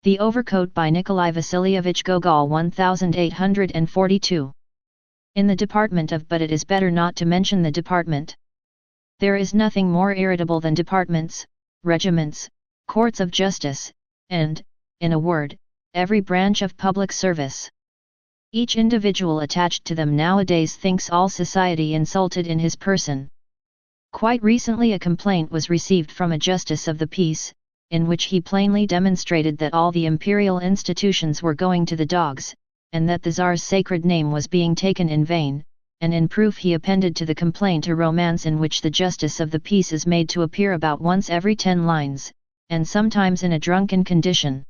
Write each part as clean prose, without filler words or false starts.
The Overcoat by Nikolai Vasilievich Gogol 1842. In the department of, but it is better not to mention the department. There is nothing more irritable than departments, regiments, courts of justice, and, in a word, every branch of public service. Each individual attached to them nowadays thinks all society insulted in his person. Quite recently a complaint was received from a justice of the peace, in which he plainly demonstrated that all the imperial institutions were going to the dogs, and that the Tsar's sacred name was being taken in vain, and in proof he appended to the complaint a romance in which the justice of the peace is made to appear about once every 10 lines, and sometimes in a drunken condition.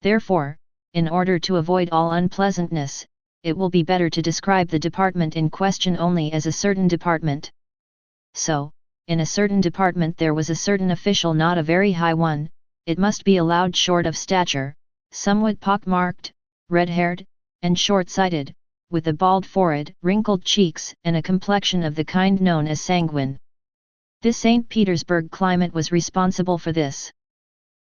Therefore, in order to avoid all unpleasantness, it will be better to describe the department in question only as a certain department. So, in a certain department there was a certain official, not a very high one, it must be allowed, short of stature, somewhat pock-marked, red-haired, and short-sighted, with a bald forehead, wrinkled cheeks, and a complexion of the kind known as sanguine. This St. Petersburg climate was responsible for this.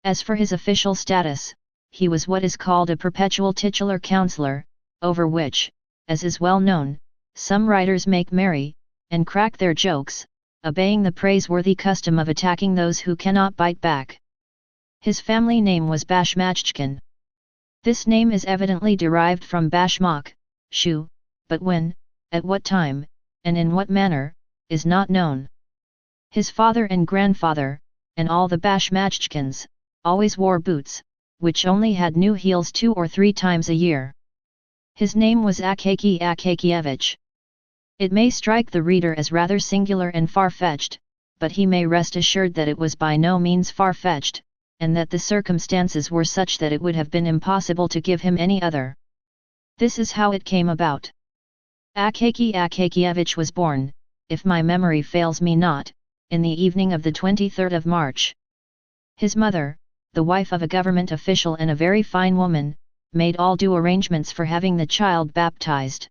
As for his official status, he was what is called a perpetual titular councillor, over which, as is well known, some writers make merry, and crack their jokes, obeying the praiseworthy custom of attacking those who cannot bite back. His family name was Bashmachkin. This name is evidently derived from Bashmak, shoe, but when, at what time, and in what manner, is not known. His father and grandfather, and all the Bashmachkins, always wore boots, which only had new heels 2 or 3 times a year. His name was Akaky Akakievitch. It may strike the reader as rather singular and far-fetched, but he may rest assured that it was by no means far-fetched, and that the circumstances were such that it would have been impossible to give him any other. This is how it came about. Akaky Akakievitch was born, if my memory fails me not, in the evening of the 23rd of March. His mother, the wife of a government official and a very fine woman, made all due arrangements for having the child baptized.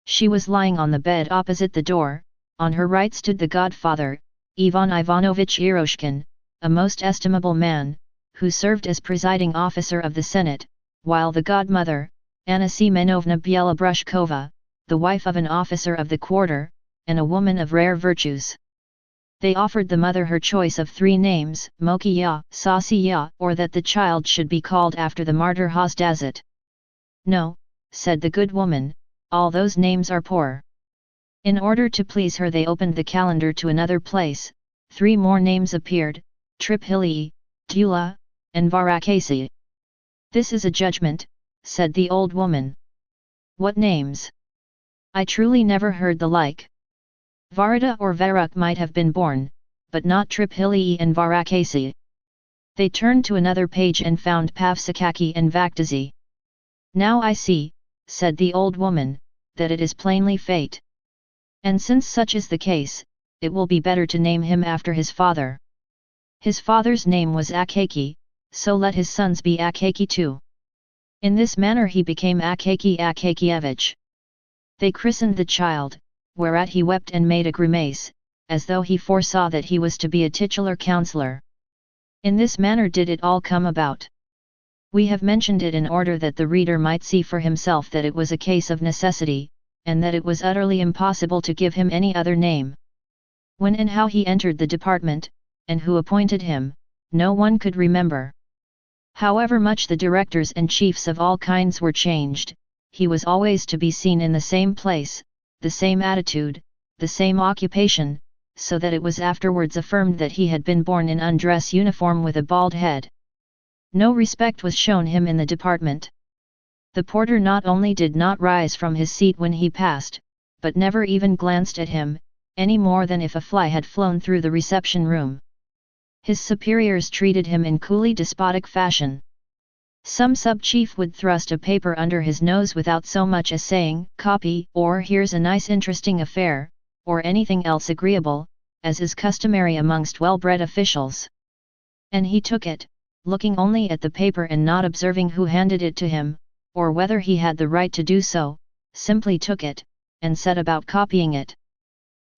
She was lying on the bed opposite the door, on her right stood the godfather, Ivan Ivanovich Eroshkin, a most estimable man, who served as presiding officer of the Senate, while the godmother, Anna Semenovna Bielobrushkova, the wife of an officer of the quarter, and a woman of rare virtues. They offered the mother her choice of 3 names, Mokiya, Sasiya, or that the child should be called after the martyr Hosdazit. No, said the good woman, all those names are poor. In order to please her they opened the calendar to another place, 3 more names appeared, Triphili, Tula, and Varakasi. This is a judgment, said the old woman. What names? I truly never heard the like. Varada or Varuk might have been born, but not Triphili and Varakasi. They turned to another page and found Pavsakaki and Vaktazi. Now I see, said the old woman, that it is plainly fate. And since such is the case, it will be better to name him after his father. His father's name was Akaky, so let his sons be Akaky too. In this manner he became Akaky Akakievitch. They christened the child, whereat he wept and made a grimace, as though he foresaw that he was to be a titular councillor. In this manner did it all come about. We have mentioned it in order that the reader might see for himself that it was a case of necessity, and that it was utterly impossible to give him any other name. When and how he entered the department, and who appointed him, no one could remember. However much the directors and chiefs of all kinds were changed, he was always to be seen in the same place, the same attitude, the same occupation, so that it was afterwards affirmed that he had been born in undress uniform with a bald head. No respect was shown him in the department. The porter not only did not rise from his seat when he passed, but never even glanced at him, any more than if a fly had flown through the reception room. His superiors treated him in coolly despotic fashion. Some sub-chief would thrust a paper under his nose without so much as saying, "Copy," or "Here's a nice interesting affair," or anything else agreeable, as is customary amongst well-bred officials. And he took it, looking only at the paper and not observing who handed it to him, or whether he had the right to do so, simply took it, and set about copying it.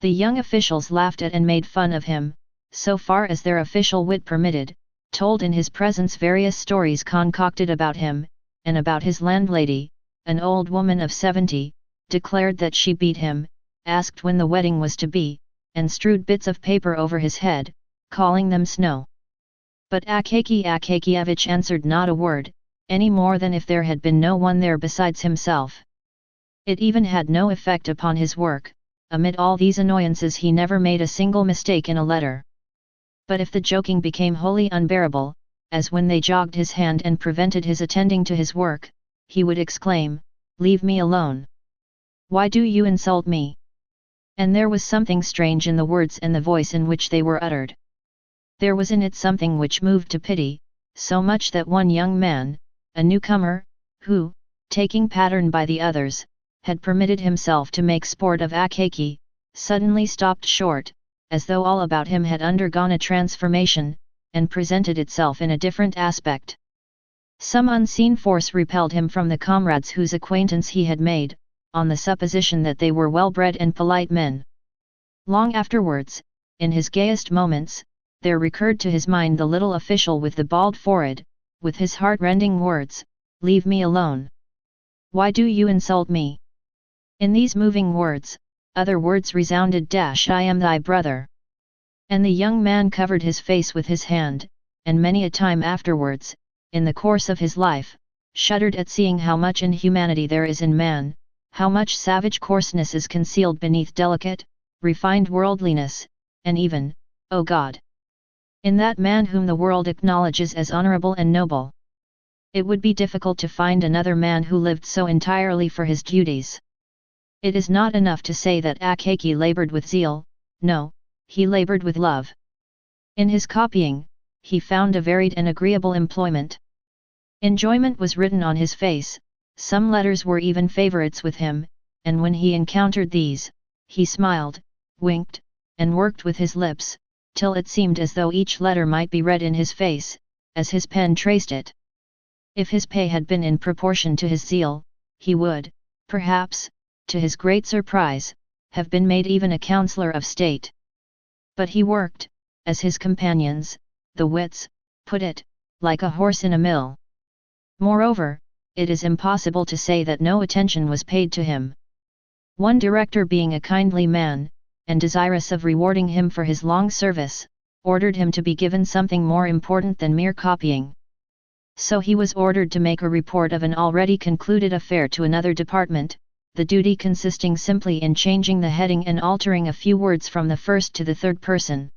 The young officials laughed at and made fun of him, so far as their official wit permitted, told in his presence various stories concocted about him, and about his landlady, an old woman of 70, declared that she beat him, asked when the wedding was to be, and strewed bits of paper over his head, calling them snow. But Akaky Akakievitch answered not a word, any more than if there had been no one there besides himself. It even had no effect upon his work. Amid all these annoyances he never made a single mistake in a letter. But if the joking became wholly unbearable, as when they jogged his hand and prevented his attending to his work, he would exclaim, "Leave me alone! Why do you insult me?" And there was something strange in the words and the voice in which they were uttered. There was in it something which moved to pity, so much that one young man, a newcomer, who, taking pattern by the others, had permitted himself to make sport of Akaky, suddenly stopped short, as though all about him had undergone a transformation, and presented itself in a different aspect. Some unseen force repelled him from the comrades whose acquaintance he had made, on the supposition that they were well-bred and polite men. Long afterwards, in his gayest moments, there recurred to his mind the little official with the bald forehead, with his heart-rending words, "Leave me alone! Why do you insult me?" In these moving words, other words resounded, "I am thy brother." And the young man covered his face with his hand, and many a time afterwards, in the course of his life, shuddered at seeing how much inhumanity there is in man, how much savage coarseness is concealed beneath delicate, refined worldliness, and even, O God, in that man whom the world acknowledges as honorable and noble. It would be difficult to find another man who lived so entirely for his duties. It is not enough to say that Akaky labored with zeal, no, he labored with love. In his copying, he found a varied and agreeable employment. Enjoyment was written on his face, some letters were even favorites with him, and when he encountered these, he smiled, winked, and worked with his lips, till it seemed as though each letter might be read in his face, as his pen traced it. If his pay had been in proportion to his zeal, he would, perhaps, to his great surprise, have been made even a councillor of state. But he worked, as his companions, the wits, put it, like a horse in a mill. Moreover, it is impossible to say that no attention was paid to him. One director, being a kindly man, and desirous of rewarding him for his long service, ordered him to be given something more important than mere copying. So he was ordered to make a report of an already concluded affair to another department, the duty consisting simply in changing the heading and altering a few words from the first to the third person.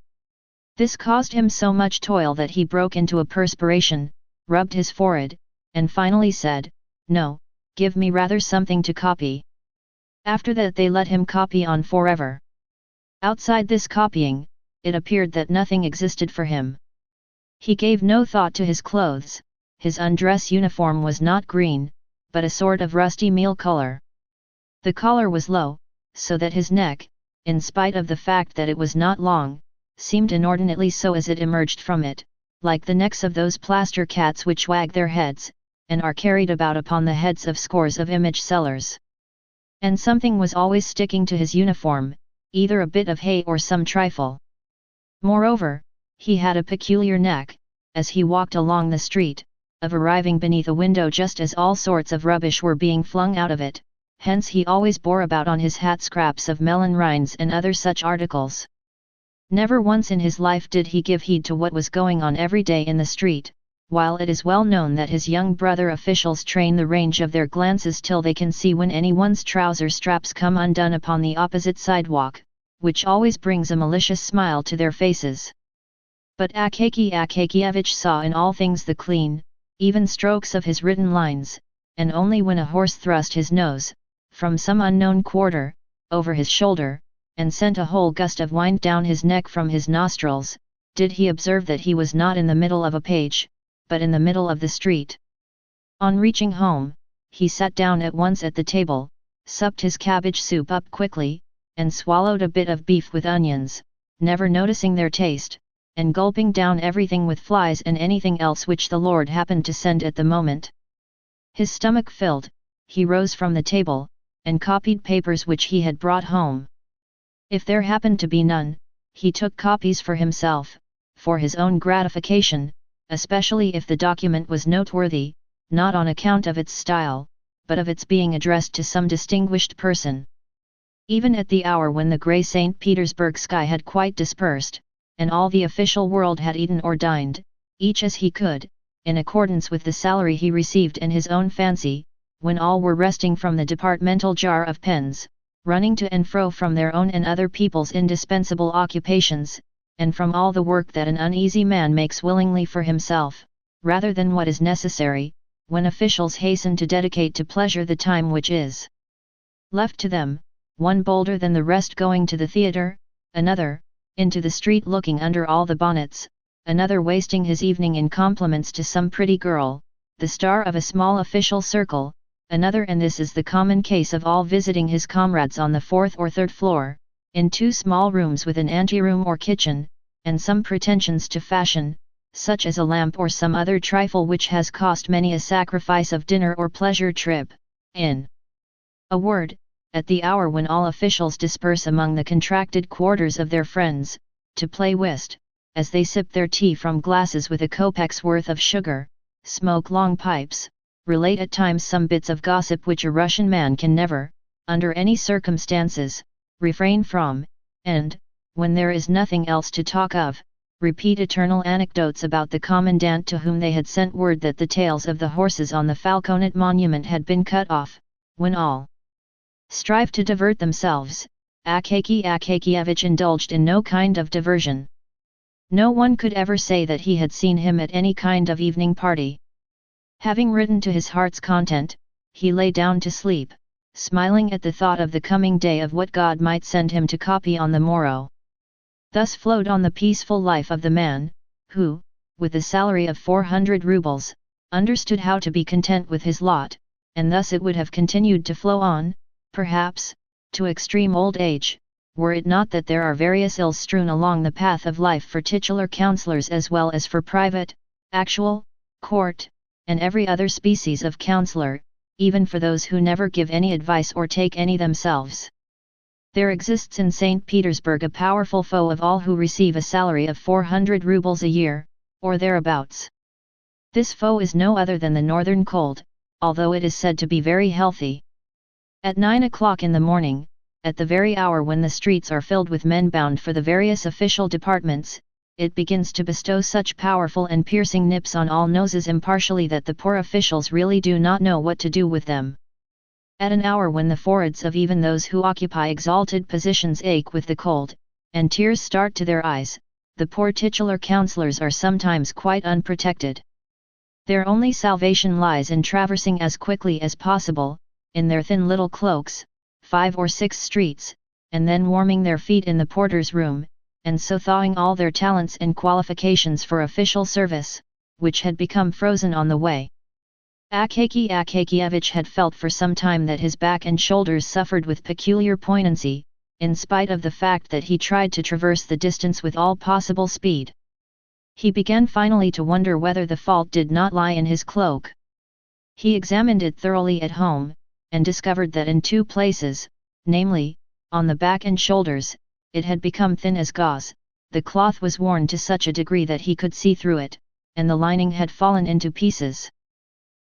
This caused him so much toil that he broke into a perspiration, rubbed his forehead, and finally said, "No, give me rather something to copy." After that they let him copy on forever. Outside this copying, it appeared that nothing existed for him. He gave no thought to his clothes. His undress uniform was not green, but a sort of rusty meal color. The collar was low, so that his neck, in spite of the fact that it was not long, seemed inordinately so as it emerged from it, like the necks of those plaster cats which wag their heads, and are carried about upon the heads of scores of image sellers. And something was always sticking to his uniform, either a bit of hay or some trifle. Moreover, he had a peculiar knack, as he walked along the street, of arriving beneath a window just as all sorts of rubbish were being flung out of it, hence he always bore about on his hat scraps of melon rinds and other such articles. Never once in his life did he give heed to what was going on every day in the street, while it is well known that his young brother officials train the range of their glances till they can see when anyone's trouser straps come undone upon the opposite sidewalk, which always brings a malicious smile to their faces. But Akaky Akakievitch saw in all things the clean, even strokes of his written lines, and only when a horse thrust his nose, from some unknown quarter, over his shoulder, and sent a whole gust of wind down his neck from his nostrils, did he observe that he was not in the middle of a page, but in the middle of the street. On reaching home, he sat down at once at the table, supped his cabbage soup up quickly, and swallowed a bit of beef with onions, never noticing their taste, and gulping down everything with flies and anything else which the Lord happened to send at the moment. His stomach filled, he rose from the table, and copied papers which he had brought home. If there happened to be none, he took copies for himself, for his own gratification, especially if the document was noteworthy, not on account of its style, but of its being addressed to some distinguished person. Even at the hour when the grey St. Petersburg sky had quite dispersed, and all the official world had eaten or dined, each as he could, in accordance with the salary he received and his own fancy, when all were resting from the departmental jar of pens, running to and fro from their own and other people's indispensable occupations, and from all the work that an uneasy man makes willingly for himself, rather than what is necessary, when officials hasten to dedicate to pleasure the time which is left to them, one bolder than the rest going to the theatre, another, into the street looking under all the bonnets, another wasting his evening in compliments to some pretty girl, the star of a small official circle, another, and this is the common case of all, visiting his comrades on the 4th or 3rd floor, in 2 small rooms with an anteroom or kitchen, and some pretensions to fashion, such as a lamp or some other trifle which has cost many a sacrifice of dinner or pleasure trip. In a word, at the hour when all officials disperse among the contracted quarters of their friends, to play whist, as they sip their tea from glasses with a kopek's worth of sugar, smoke long pipes, relate at times some bits of gossip which a Russian man can never, under any circumstances, refrain from, and, when there is nothing else to talk of, repeat eternal anecdotes about the commandant to whom they had sent word that the tails of the horses on the Falconet monument had been cut off, when all strive to divert themselves, Akakiy Akakievitch indulged in no kind of diversion. No one could ever say that he had seen him at any kind of evening party. Having written to his heart's content, he lay down to sleep, smiling at the thought of the coming day of what God might send him to copy on the morrow. Thus flowed on the peaceful life of the man, who, with a salary of 400 rubles, understood how to be content with his lot, and thus it would have continued to flow on, perhaps, to extreme old age, were it not that there are various ills strewn along the path of life for titular counsellors as well as for private, actual, court, and every other species of counsellor, even for those who never give any advice or take any themselves. There exists in St. Petersburg a powerful foe of all who receive a salary of 400 rubles a year, or thereabouts. This foe is no other than the northern cold, although it is said to be very healthy. At 9 o'clock in the morning, at the very hour when the streets are filled with men bound for the various official departments, it begins to bestow such powerful and piercing nips on all noses impartially that the poor officials really do not know what to do with them. At an hour when the foreheads of even those who occupy exalted positions ache with the cold, and tears start to their eyes, the poor titular counsellors are sometimes quite unprotected. Their only salvation lies in traversing as quickly as possible, in their thin little cloaks, 5 or 6 streets, and then warming their feet in the porter's room, and so thawing all their talents and qualifications for official service, which had become frozen on the way. Akaky Akakievitch had felt for some time that his back and shoulders suffered with peculiar poignancy, in spite of the fact that he tried to traverse the distance with all possible speed. He began finally to wonder whether the fault did not lie in his cloak. He examined it thoroughly at home, and discovered that in 2 places, namely, on the back and shoulders, it had become thin as gauze, the cloth was worn to such a degree that he could see through it, and the lining had fallen into pieces.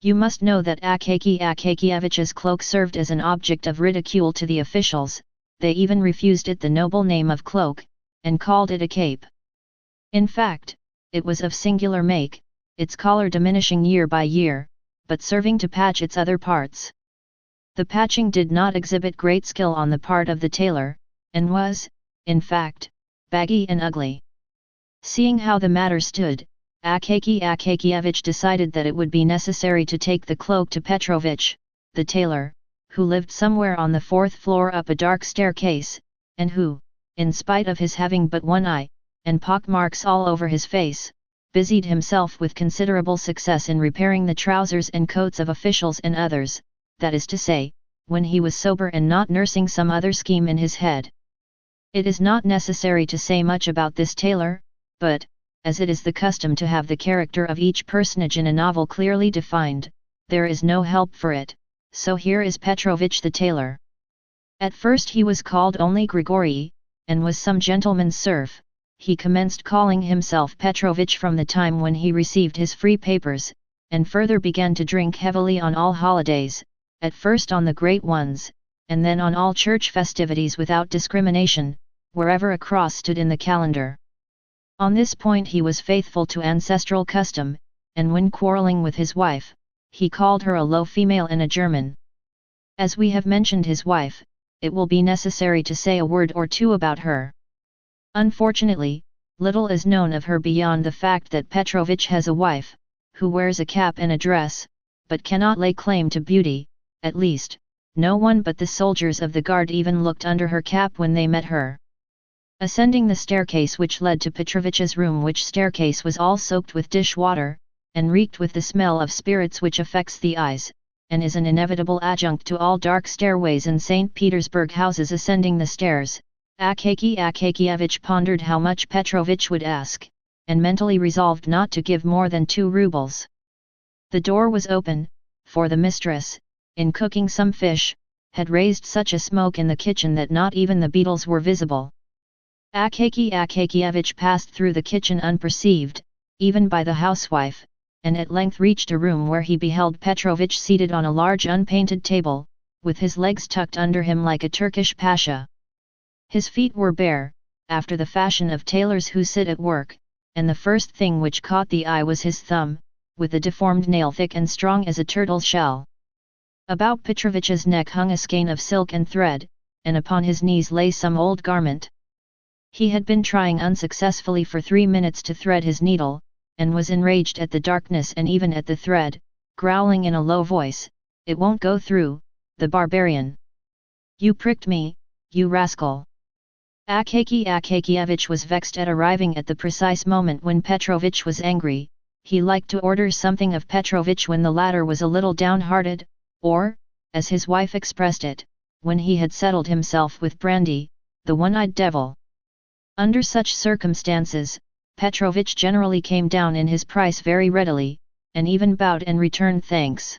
You must know that Akaky Akakievitch's cloak served as an object of ridicule to the officials, they even refused it the noble name of cloak, and called it a cape. In fact, it was of singular make, its collar diminishing year by year, but serving to patch its other parts. The patching did not exhibit great skill on the part of the tailor, and was, in fact, baggy and ugly. Seeing how the matter stood, Akaky Akakievitch decided that it would be necessary to take the cloak to Petrovitch, the tailor, who lived somewhere on the 4th floor up a dark staircase, and who, in spite of his having but one eye, and pockmarks all over his face, busied himself with considerable success in repairing the trousers and coats of officials and others, that is to say, when he was sober and not nursing some other scheme in his head. It is not necessary to say much about this tailor, but, as it is the custom to have the character of each personage in a novel clearly defined, there is no help for it, so here is Petrovitch the tailor. At first he was called only Grigory, and was some gentleman's serf, he commenced calling himself Petrovich from the time when he received his free papers, and further began to drink heavily on all holidays, at first on the great ones, and then on all church festivities without discrimination, wherever a cross stood in the calendar. On this point he was faithful to ancestral custom, and when quarrelling with his wife, he called her a low female and a German. As we have mentioned his wife, it will be necessary to say a word or two about her. Unfortunately, little is known of her beyond the fact that Petrovich has a wife, who wears a cap and a dress, but cannot lay claim to beauty. At least, no one but the soldiers of the guard even looked under her cap when they met her. Ascending the staircase which led to Petrovich's room, which staircase was all soaked with dish water, and reeked with the smell of spirits which affects the eyes, and is an inevitable adjunct to all dark stairways in St. Petersburg houses. Ascending the stairs, Akaky Akakievitch pondered how much Petrovich would ask, and mentally resolved not to give more than 2 rubles. The door was open, for the mistress, in cooking some fish, had raised such a smoke in the kitchen that not even the beetles were visible. Akaky Akakievitch passed through the kitchen unperceived, even by the housewife, and at length reached a room where he beheld Petrovich seated on a large unpainted table, with his legs tucked under him like a Turkish pasha. His feet were bare, after the fashion of tailors who sit at work, and the first thing which caught the eye was his thumb, with a deformed nail thick and strong as a turtle's shell. About Petrovich's neck hung a skein of silk and thread, and upon his knees lay some old garment. He had been trying unsuccessfully for 3 minutes to thread his needle, and was enraged at the darkness and even at the thread, growling in a low voice, "It won't go through, the barbarian! You pricked me, you rascal!" Akaky Akakievitch was vexed at arriving at the precise moment when Petrovich was angry. He liked to order something of Petrovich when the latter was a little downhearted, or, as his wife expressed it, when he had settled himself with brandy, the one-eyed devil. Under such circumstances, Petrovich generally came down in his price very readily, and even bowed and returned thanks.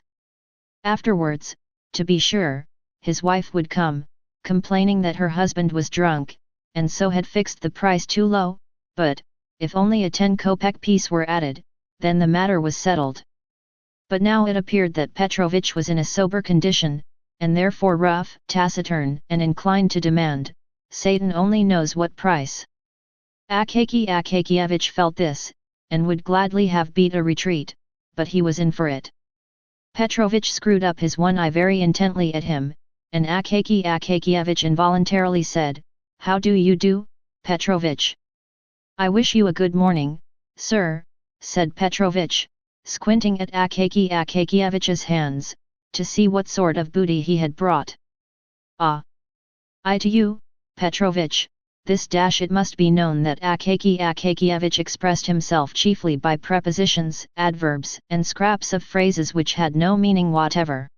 Afterwards, to be sure, his wife would come, complaining that her husband was drunk, and so had fixed the price too low, but, if only a 10-kopeck piece were added, then the matter was settled. But now it appeared that Petrovich was in a sober condition, and therefore rough, taciturn, and inclined to demand, Satan only knows what price. Akaky Akakievitch felt this, and would gladly have beat a retreat, but he was in for it. Petrovich screwed up his one eye very intently at him, and Akaky Akakievitch involuntarily said, "How do you do, Petrovich?" "I wish you a good morning, sir," said Petrovich, squinting at Akaky Akakievich's hands, to see what sort of booty he had brought. "Ah! I to you, Petrovich, this dash." It must be known that Akaky Akakievitch expressed himself chiefly by prepositions, adverbs, and scraps of phrases which had no meaning whatever.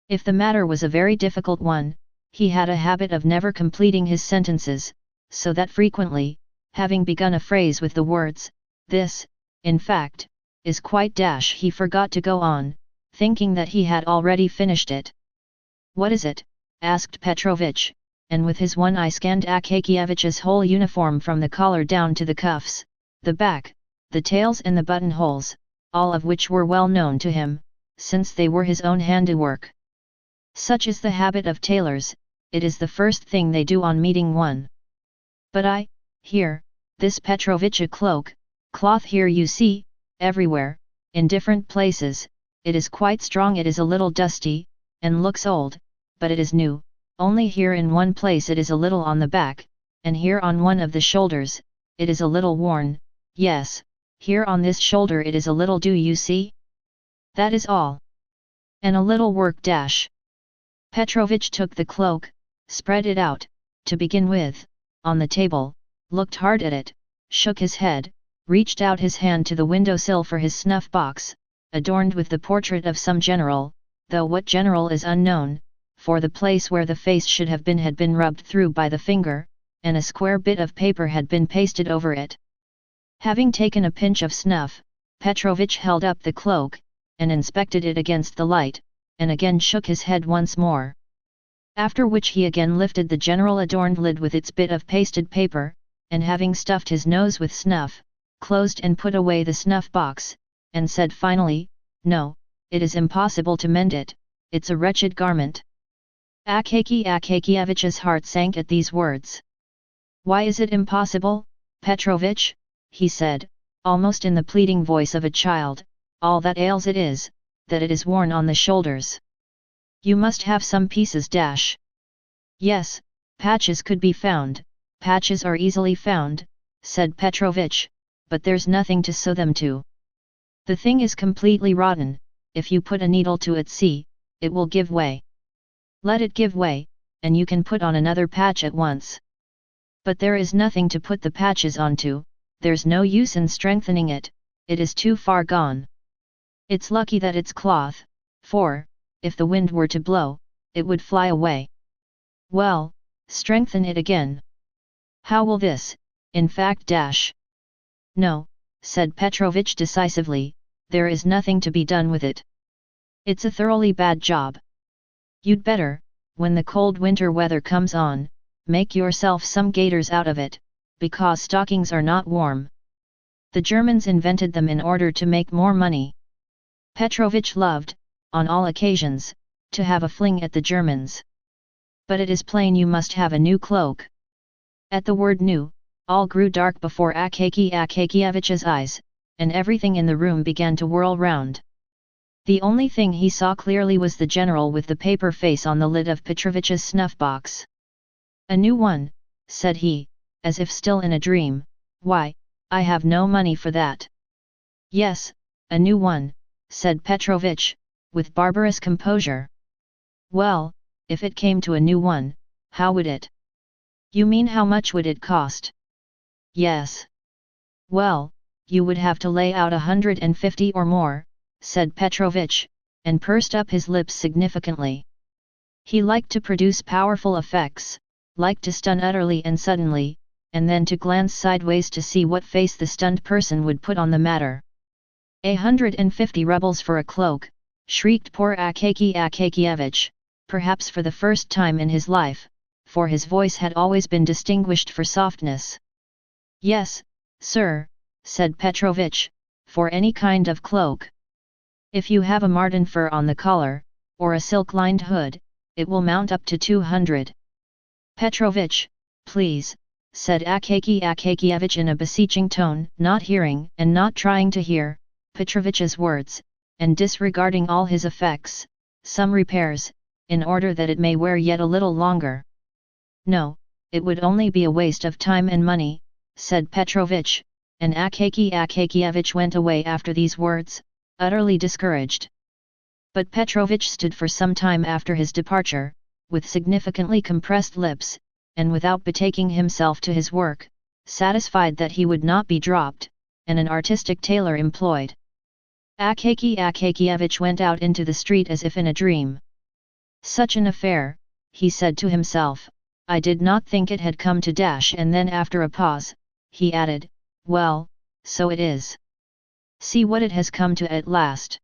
If the matter was a very difficult one, he had a habit of never completing his sentences, so that frequently, having begun a phrase with the words, "This, in fact, is quite dash," he forgot to go on, thinking that he had already finished it. "What is it?" asked Petrovich, and with his one eye scanned Akakievich's whole uniform from the collar down to the cuffs, the back, the tails and the buttonholes, all of which were well known to him, since they were his own handiwork. Such is the habit of tailors, it is the first thing they do on meeting one. "But here, this Petrovich a cloth here you see, everywhere, in different places, it is quite strong, it is a little dusty, and looks old, but it is new, only here in one place it is a little on the back, and here on one of the shoulders, it is a little worn, yes, here on this shoulder it is a little, do you see? That is all. And a little work dash." Petrovich took the cloak, spread it out, to begin with, on the table, looked hard at it, shook his head, reached out his hand to the window-sill for his snuff-box, adorned with the portrait of some general, though what general is unknown, for the place where the face should have been had been rubbed through by the finger, and a square bit of paper had been pasted over it. Having taken a pinch of snuff, Petrovich held up the cloak, and inspected it against the light, and again shook his head once more. After which he again lifted the general adorned lid with its bit of pasted paper, and having stuffed his nose with snuff, closed and put away the snuff box, and said finally, "No, it is impossible to mend it, it's a wretched garment." Akaky Akakievich's heart sank at these words. "Why is it impossible, Petrovich?" he said, almost in the pleading voice of a child. "All that ails it is, that it is worn on the shoulders. You must have some pieces dash." "Yes, patches could be found, patches are easily found," said Petrovich, "but there's nothing to sew them to. The thing is completely rotten, if you put a needle to it, see, it will give way. Let it give way, and you can put on another patch at once. But there is nothing to put the patches onto, there's no use in strengthening it, it is too far gone. It's lucky that it's cloth, for, if the wind were to blow, it would fly away. Well, strengthen it again. How will this, in fact, dash?" "No," said Petrovich decisively, "there is nothing to be done with it. It's a thoroughly bad job. You'd better, when the cold winter weather comes on, make yourself some gaiters out of it, because stockings are not warm. The Germans invented them in order to make more money." Petrovich loved, on all occasions, to have a fling at the Germans. "But it is plain you must have a new cloak." At the word new, all grew dark before Akaky Akakievich's eyes, and everything in the room began to whirl round. The only thing he saw clearly was the general with the paper face on the lid of Petrovich's snuff box. "A new one," said he, as if still in a dream. "Why, I have no money for that." "Yes, a new one," said Petrovich, with barbarous composure. "Well, if it came to a new one, how would it?" "You mean how much would it cost?" "Yes." "Well, you would have to lay out 150 or more," said Petrovich, and pursed up his lips significantly. He liked to produce powerful effects, liked to stun utterly and suddenly, and then to glance sideways to see what face the stunned person would put on the matter. 150 rubles for a cloak," shrieked poor Akaky Akakievich, perhaps for the first time in his life, for his voice had always been distinguished for softness. "Yes, sir," said Petrovich, "for any kind of cloak. If you have a marten fur on the collar, or a silk-lined hood, it will mount up to 200. "Petrovich, please," said Akaky Akakievich in a beseeching tone, not hearing and not trying to hear Petrovich's words, and disregarding all his effects, "some repairs, in order that it may wear yet a little longer." "No, it would only be a waste of time and money," said Petrovich, and Akaky Akakievich went away after these words, utterly discouraged. But Petrovich stood for some time after his departure, with significantly compressed lips, and without betaking himself to his work, satisfied that he would not be dropped, and an artistic tailor employed. Akaky Akakievich went out into the street as if in a dream. "Such an affair," he said to himself, "I did not think it had come to dash," and then after a pause, he added, "Well, so it is. See what it has come to at last.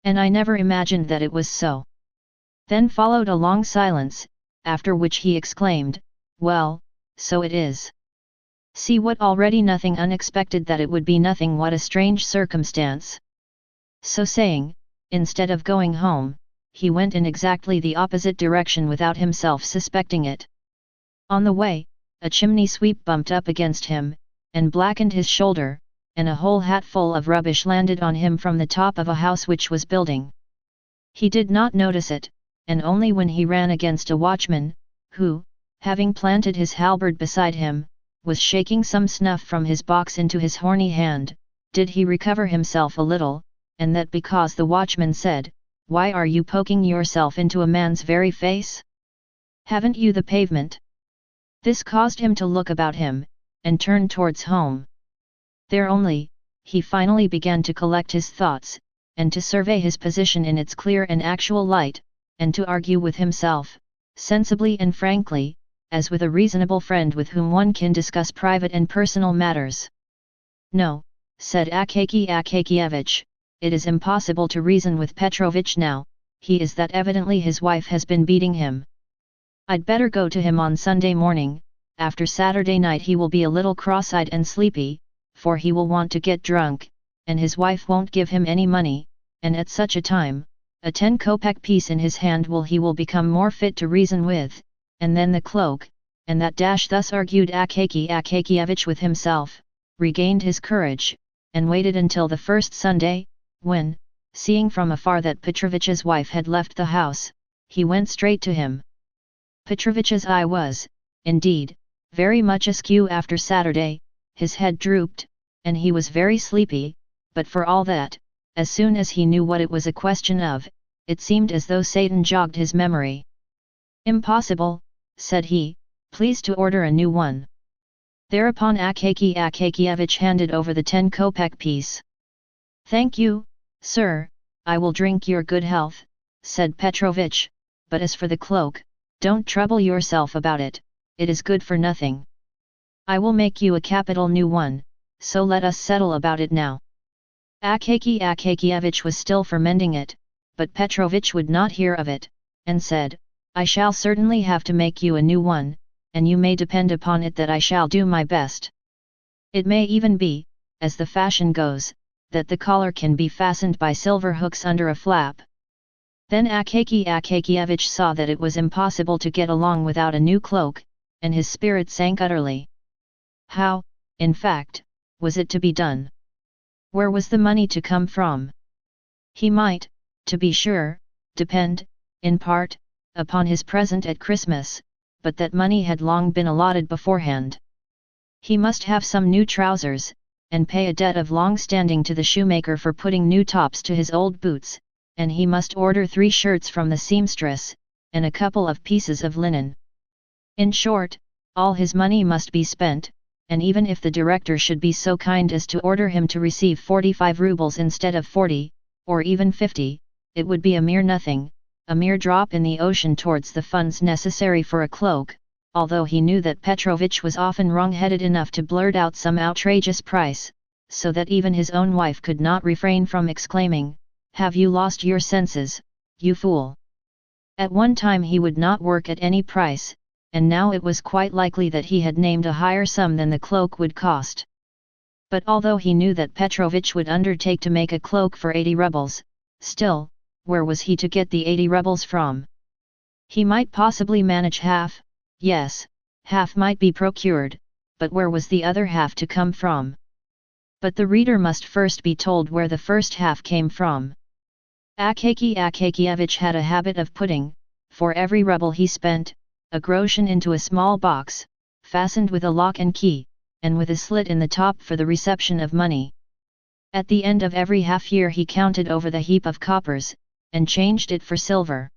And I never imagined that it was so." Then followed a long silence, after which he exclaimed, "Well, so it is. See what already nothing unexpected that it would be nothing what a strange circumstance." So saying, instead of going home, he went in exactly the opposite direction without himself suspecting it. On the way, a chimney sweep bumped up against him, and blackened his shoulder, and a whole hatful of rubbish landed on him from the top of a house which was building. He did not notice it, and only when he ran against a watchman, who, having planted his halberd beside him, was shaking some snuff from his box into his horny hand, did he recover himself a little, and that because the watchman said, "Why are you poking yourself into a man's very face? Haven't you the pavement?" This caused him to look about him, and turn towards home. There only, he finally began to collect his thoughts, and to survey his position in its clear and actual light, and to argue with himself, sensibly and frankly, as with a reasonable friend with whom one can discuss private and personal matters. "No," said Akaky Akakievich, "it is impossible to reason with Petrovich now, he is that evidently his wife has been beating him. I'd better go to him on Sunday morning, after Saturday night he will be a little cross-eyed and sleepy, for he will want to get drunk, and his wife won't give him any money, and at such a time, a 10-kopeck piece in his hand he will become more fit to reason with, and then the cloak, and that thus argued Akaky Akakievitch with himself, regained his courage, and waited until the first Sunday, when, seeing from afar that Petrovich's wife had left the house, he went straight to him. Petrovich's eye was, indeed, very much askew after Saturday, his head drooped, and he was very sleepy, but for all that, as soon as he knew what it was a question of, it seemed as though Satan jogged his memory. "Impossible," said he, "please to order a new one." Thereupon Akaky Akakievitch handed over the 10-kopeck piece. "Thank you, sir, I will drink your good health," said Petrovich, "but as for the cloak, don't trouble yourself about it, it is good for nothing. I will make you a capital new one, so let us settle about it now." Akaky Akakievitch was still for mending it, but Petrovich would not hear of it, and said, "I shall certainly have to make you a new one, and you may depend upon it that I shall do my best. It may even be, as the fashion goes, that the collar can be fastened by silver hooks under a flap." Then Akaky Akakievitch saw that it was impossible to get along without a new cloak, and his spirit sank utterly. How, in fact, was it to be done? Where was the money to come from? He might, to be sure, depend, in part, upon his present at Christmas, but that money had long been allotted beforehand. He must have some new trousers, and pay a debt of long standing to the shoemaker for putting new tops to his old boots, and he must order 3 shirts from the seamstress, and a couple of pieces of linen. In short, all his money must be spent, and even if the director should be so kind as to order him to receive 45 rubles instead of 40, or even 50, it would be a mere nothing, a mere drop in the ocean towards the funds necessary for a cloak, although he knew that Petrovich was often wrong-headed enough to blurt out some outrageous price, so that even his own wife could not refrain from exclaiming, "Have you lost your senses, you fool?" At one time he would not work at any price, and now it was quite likely that he had named a higher sum than the cloak would cost. But although he knew that Petrovich would undertake to make a cloak for 80 rubles, still, where was he to get the 80 rubles from? He might possibly manage half, yes, half might be procured, but where was the other half to come from? But the reader must first be told where the first half came from. Akaky Akakievitch had a habit of putting, for every ruble he spent, a groschen into a small box, fastened with a lock and key, and with a slit in the top for the reception of money. At the end of every half-year he counted over the heap of coppers, and changed it for silver.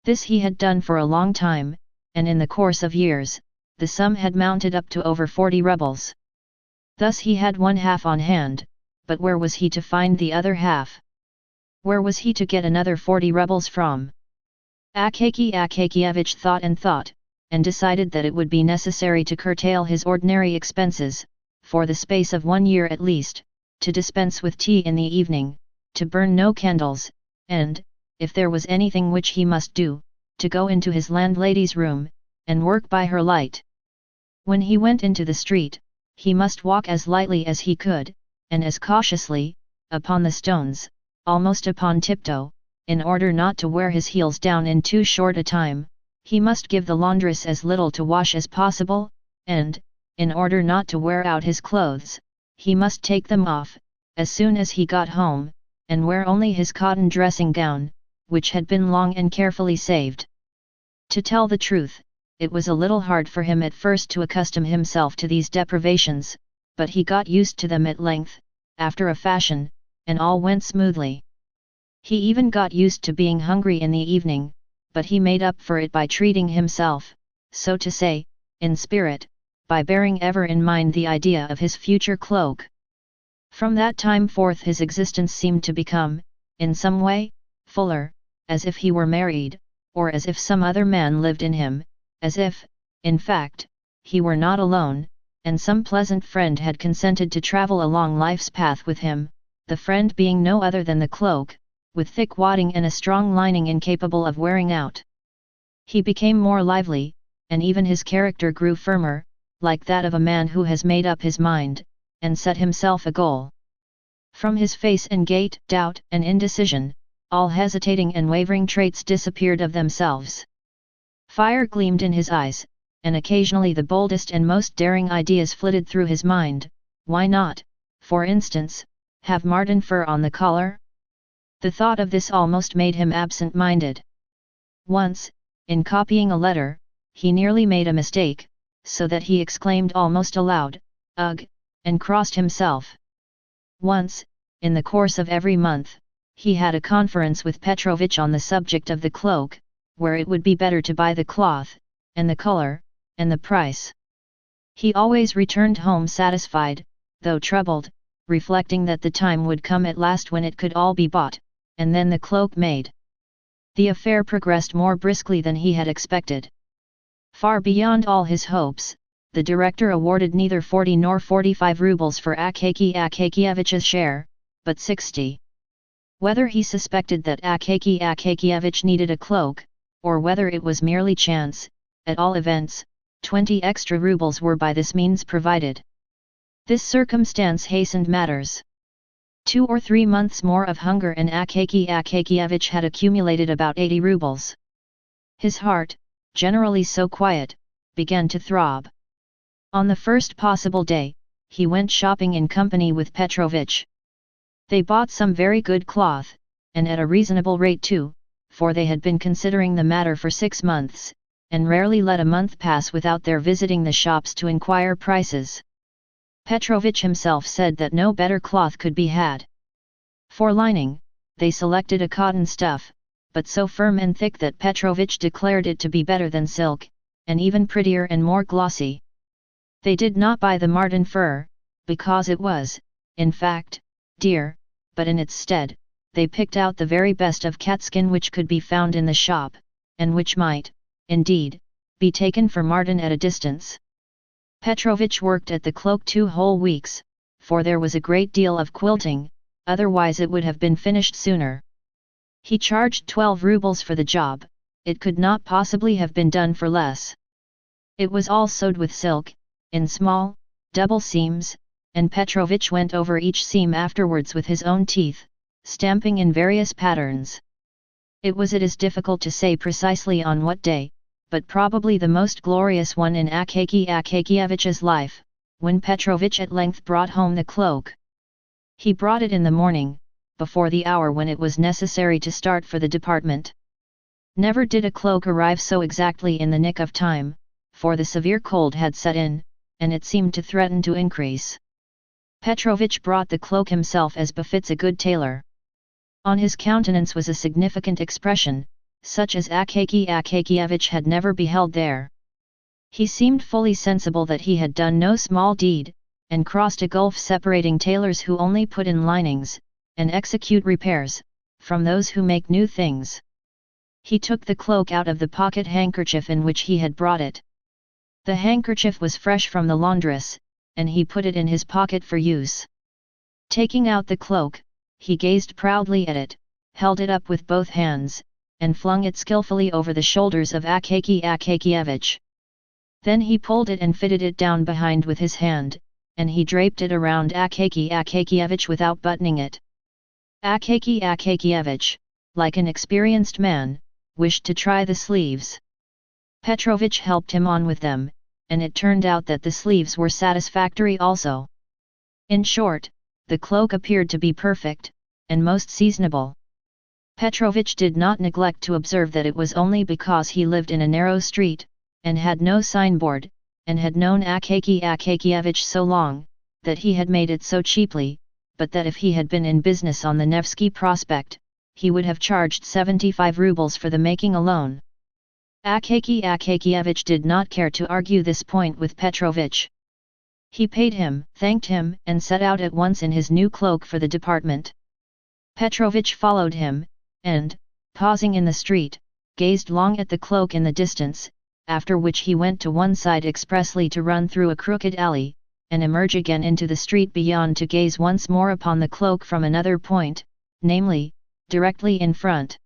This he had done for a long time, and in the course of years, the sum had mounted up to over 40 rubles. Thus he had one half on hand, but where was he to find the other half? Where was he to get another 40 rubles from? Akaky Akakievitch thought, and decided that it would be necessary to curtail his ordinary expenses, for the space of 1 year at least, to dispense with tea in the evening, to burn no candles, and, if there was anything which he must do, to go into his landlady's room, and work by her light. When he went into the street, he must walk as lightly as he could, and as cautiously, upon the stones, almost upon tiptoe, in order not to wear his heels down in too short a time. He must give the laundress as little to wash as possible, and, in order not to wear out his clothes, he must take them off, as soon as he got home, and wear only his cotton dressing gown, which had been long and carefully saved. To tell the truth, it was a little hard for him at first to accustom himself to these deprivations, but he got used to them at length, after a fashion, and all went smoothly. He even got used to being hungry in the evening, but he made up for it by treating himself, so to say, in spirit, by bearing ever in mind the idea of his future cloak. From that time forth his existence seemed to become, in some way, fuller, as if he were married, or as if some other man lived in him, as if, in fact, he were not alone, and some pleasant friend had consented to travel along life's path with him, the friend being no other than the cloak, with thick wadding and a strong lining incapable of wearing out. He became more lively, and even his character grew firmer, like that of a man who has made up his mind, and set himself a goal. From his face and gait, doubt and indecision, all hesitating and wavering traits disappeared of themselves. Fire gleamed in his eyes, and occasionally the boldest and most daring ideas flitted through his mind. Why not, for instance, have marten fur on the collar? The thought of this almost made him absent-minded. Once, in copying a letter, he nearly made a mistake, so that he exclaimed almost aloud, "Ugh!" and crossed himself. Once, in the course of every month, he had a conference with Petrovich on the subject of the cloak, where it would be better to buy the cloth, and the color, and the price. He always returned home satisfied, though troubled, reflecting that the time would come at last when it could all be bought, and then the cloak made. The affair progressed more briskly than he had expected. Far beyond all his hopes, the director awarded neither 40 nor 45 rubles for Akaky Akakievich's share, but 60. Whether he suspected that Akaky Akakievitch needed a cloak, or whether it was merely chance, at all events, 20 extra rubles were by this means provided. This circumstance hastened matters. 2 or 3 months more of hunger and Akaky Akakievitch had accumulated about 80 rubles. His heart, generally so quiet, began to throb. On the first possible day, he went shopping in company with Petrovich. They bought some very good cloth, and at a reasonable rate too, for they had been considering the matter for 6 months, and rarely let a month pass without their visiting the shops to inquire prices. Petrovich himself said that no better cloth could be had. For lining, they selected a cotton stuff, but so firm and thick that Petrovich declared it to be better than silk, and even prettier and more glossy. They did not buy the marten fur, because it was, in fact, dear, but in its stead, they picked out the very best of catskin which could be found in the shop, and which might, indeed, be taken for marten at a distance. Petrovich worked at the cloak 2 whole weeks, for there was a great deal of quilting, otherwise it would have been finished sooner. He charged 12 rubles for the job. It could not possibly have been done for less. It was all sewed with silk, in small, double seams, and Petrovich went over each seam afterwards with his own teeth, stamping in various patterns. It is difficult to say precisely on what day, but probably the most glorious one in Akaky Akakievich's life, when Petrovich at length brought home the cloak. He brought it in the morning, before the hour when it was necessary to start for the department. Never did a cloak arrive so exactly in the nick of time, for the severe cold had set in, and it seemed to threaten to increase. Petrovich brought the cloak himself as befits a good tailor. On his countenance was a significant expression, such as Akaky Akakievitch had never beheld there. He seemed fully sensible that he had done no small deed, and crossed a gulf separating tailors who only put in linings, and execute repairs, from those who make new things. He took the cloak out of the pocket handkerchief in which he had brought it. The handkerchief was fresh from the laundress, and he put it in his pocket for use. Taking out the cloak, he gazed proudly at it, held it up with both hands, and flung it skillfully over the shoulders of Akaky Akakievitch. Then he pulled it and fitted it down behind with his hand, and he draped it around Akaky Akakievitch without buttoning it. Akaky Akakievitch, like an experienced man, wished to try the sleeves. Petrovich helped him on with them, and it turned out that the sleeves were satisfactory also. In short, the cloak appeared to be perfect, and most seasonable. Petrovich did not neglect to observe that it was only because he lived in a narrow street, and had no signboard, and had known Akaky Akakievitch so long, that he had made it so cheaply, but that if he had been in business on the Nevsky Prospect, he would have charged 75 rubles for the making alone. Akaky Akakievitch did not care to argue this point with Petrovich. He paid him, thanked him, and set out at once in his new cloak for the department. Petrovich followed him, and, pausing in the street, gazed long at the cloak in the distance, after which he went to one side expressly to run through a crooked alley, and emerge again into the street beyond to gaze once more upon the cloak from another point, namely, directly in front.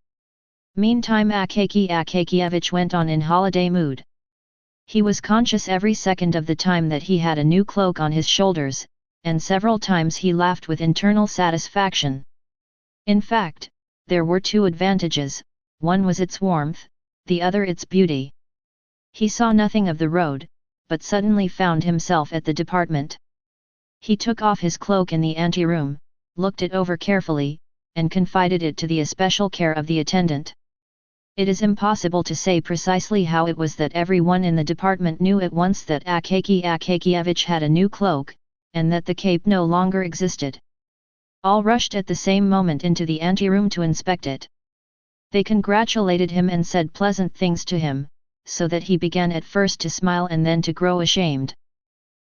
Meantime Akaky Akakievitch went on in holiday mood. He was conscious every second of the time that he had a new cloak on his shoulders, and several times he laughed with internal satisfaction. In fact, there were two advantages, one was its warmth, the other its beauty. He saw nothing of the road, but suddenly found himself at the department. He took off his cloak in the anteroom, looked it over carefully, and confided it to the especial care of the attendant. It is impossible to say precisely how it was that everyone in the department knew at once that Akaky Akakievitch had a new cloak, and that the cape no longer existed. All rushed at the same moment into the anteroom to inspect it. They congratulated him and said pleasant things to him, so that he began at first to smile and then to grow ashamed.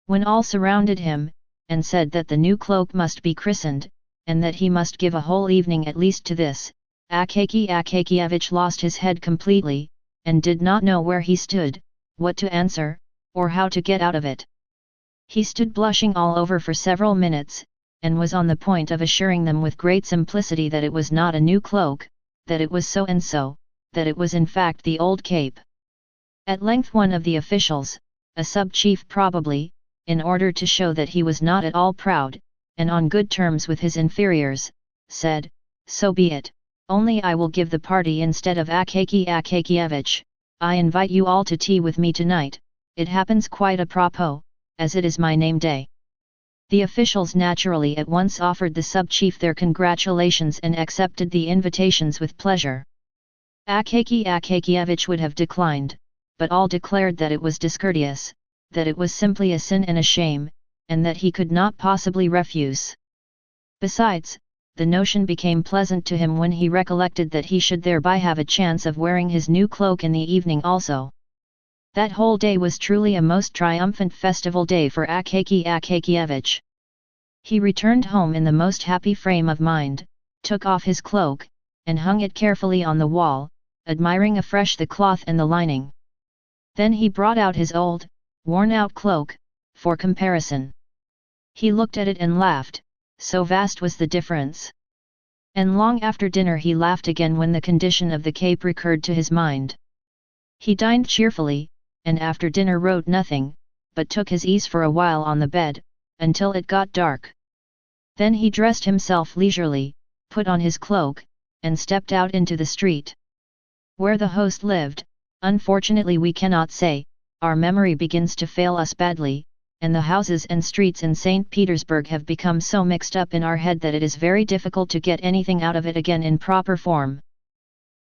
When all surrounded him, and said that the new cloak must be christened, and that he must give a whole evening at least to this, Akaky Akakievitch lost his head completely, and did not know where he stood, what to answer, or how to get out of it. He stood blushing all over for several minutes, and was on the point of assuring them with great simplicity that it was not a new cloak, that it was so and so, that it was in fact the old cape. At length one of the officials, a sub-chief probably, in order to show that he was not at all proud, and on good terms with his inferiors, said, "So be it. Only I will give the party instead of Akaky Akakievitch. I invite you all to tea with me tonight, it happens quite apropos, as it is my name day." The officials naturally at once offered the sub-chief their congratulations and accepted the invitations with pleasure. Akaky Akakievitch would have declined, but all declared that it was discourteous, that it was simply a sin and a shame, and that he could not possibly refuse. Besides, the notion became pleasant to him when he recollected that he should thereby have a chance of wearing his new cloak in the evening also. That whole day was truly a most triumphant festival day for Akaky Akakievitch. He returned home in the most happy frame of mind, took off his cloak, and hung it carefully on the wall, admiring afresh the cloth and the lining. Then he brought out his old, worn-out cloak, for comparison. He looked at it and laughed, so vast was the difference. And long after dinner he laughed again when the condition of the cape recurred to his mind. He dined cheerfully, and after dinner wrote nothing, but took his ease for a while on the bed, until it got dark. Then he dressed himself leisurely, put on his cloak, and stepped out into the street. Where the host lived, unfortunately we cannot say, our memory begins to fail us badly, and the houses and streets in St. Petersburg have become so mixed up in our head that it is very difficult to get anything out of it again in proper form.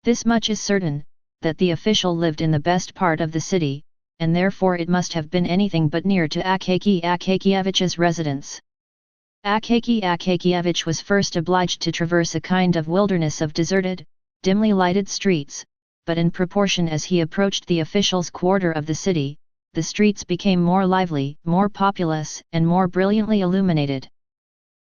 This much is certain, that the official lived in the best part of the city, and therefore it must have been anything but near to Akaky Akakievitch's residence. Akaky Akakievitch was first obliged to traverse a kind of wilderness of deserted, dimly lighted streets, but in proportion as he approached the official's quarter of the city, the streets became more lively, more populous, and more brilliantly illuminated.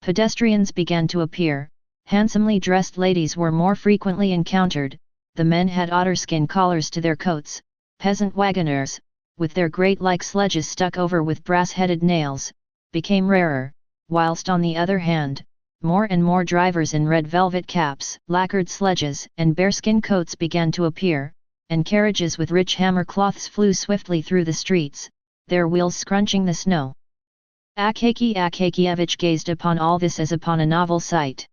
Pedestrians began to appear, handsomely dressed ladies were more frequently encountered, the men had otterskin collars to their coats, peasant wagoners, with their grate-like sledges stuck over with brass-headed nails, became rarer, whilst on the other hand, more and more drivers in red velvet caps, lacquered sledges, and bearskin coats began to appear, and carriages with rich hammer cloths flew swiftly through the streets, their wheels scrunching the snow. Akaky Akakievitch gazed upon all this as upon a novel sight.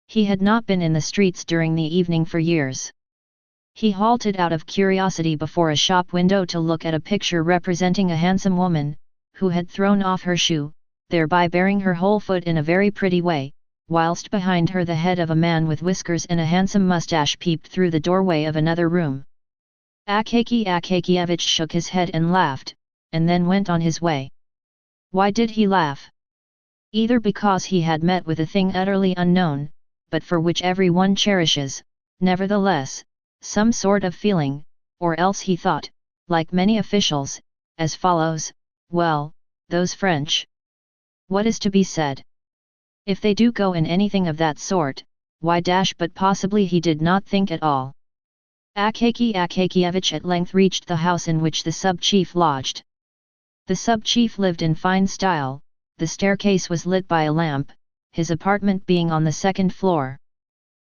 He had not been in the streets during the evening for years. He halted out of curiosity before a shop window to look at a picture representing a handsome woman, who had thrown off her shoe, thereby baring her whole foot in a very pretty way, whilst behind her the head of a man with whiskers and a handsome moustache peeped through the doorway of another room. Akaky Akakievitch shook his head and laughed, and then went on his way. Why did he laugh? Either because he had met with a thing utterly unknown, but for which every one cherishes, nevertheless, some sort of feeling, or else he thought, like many officials, as follows: well, those French. What is to be said? If they do go in anything of that sort, why but possibly he did not think at all. Akaky Akakievitch at length reached the house in which the sub-chief lodged. The sub-chief lived in fine style, the staircase was lit by a lamp, his apartment being on the second floor.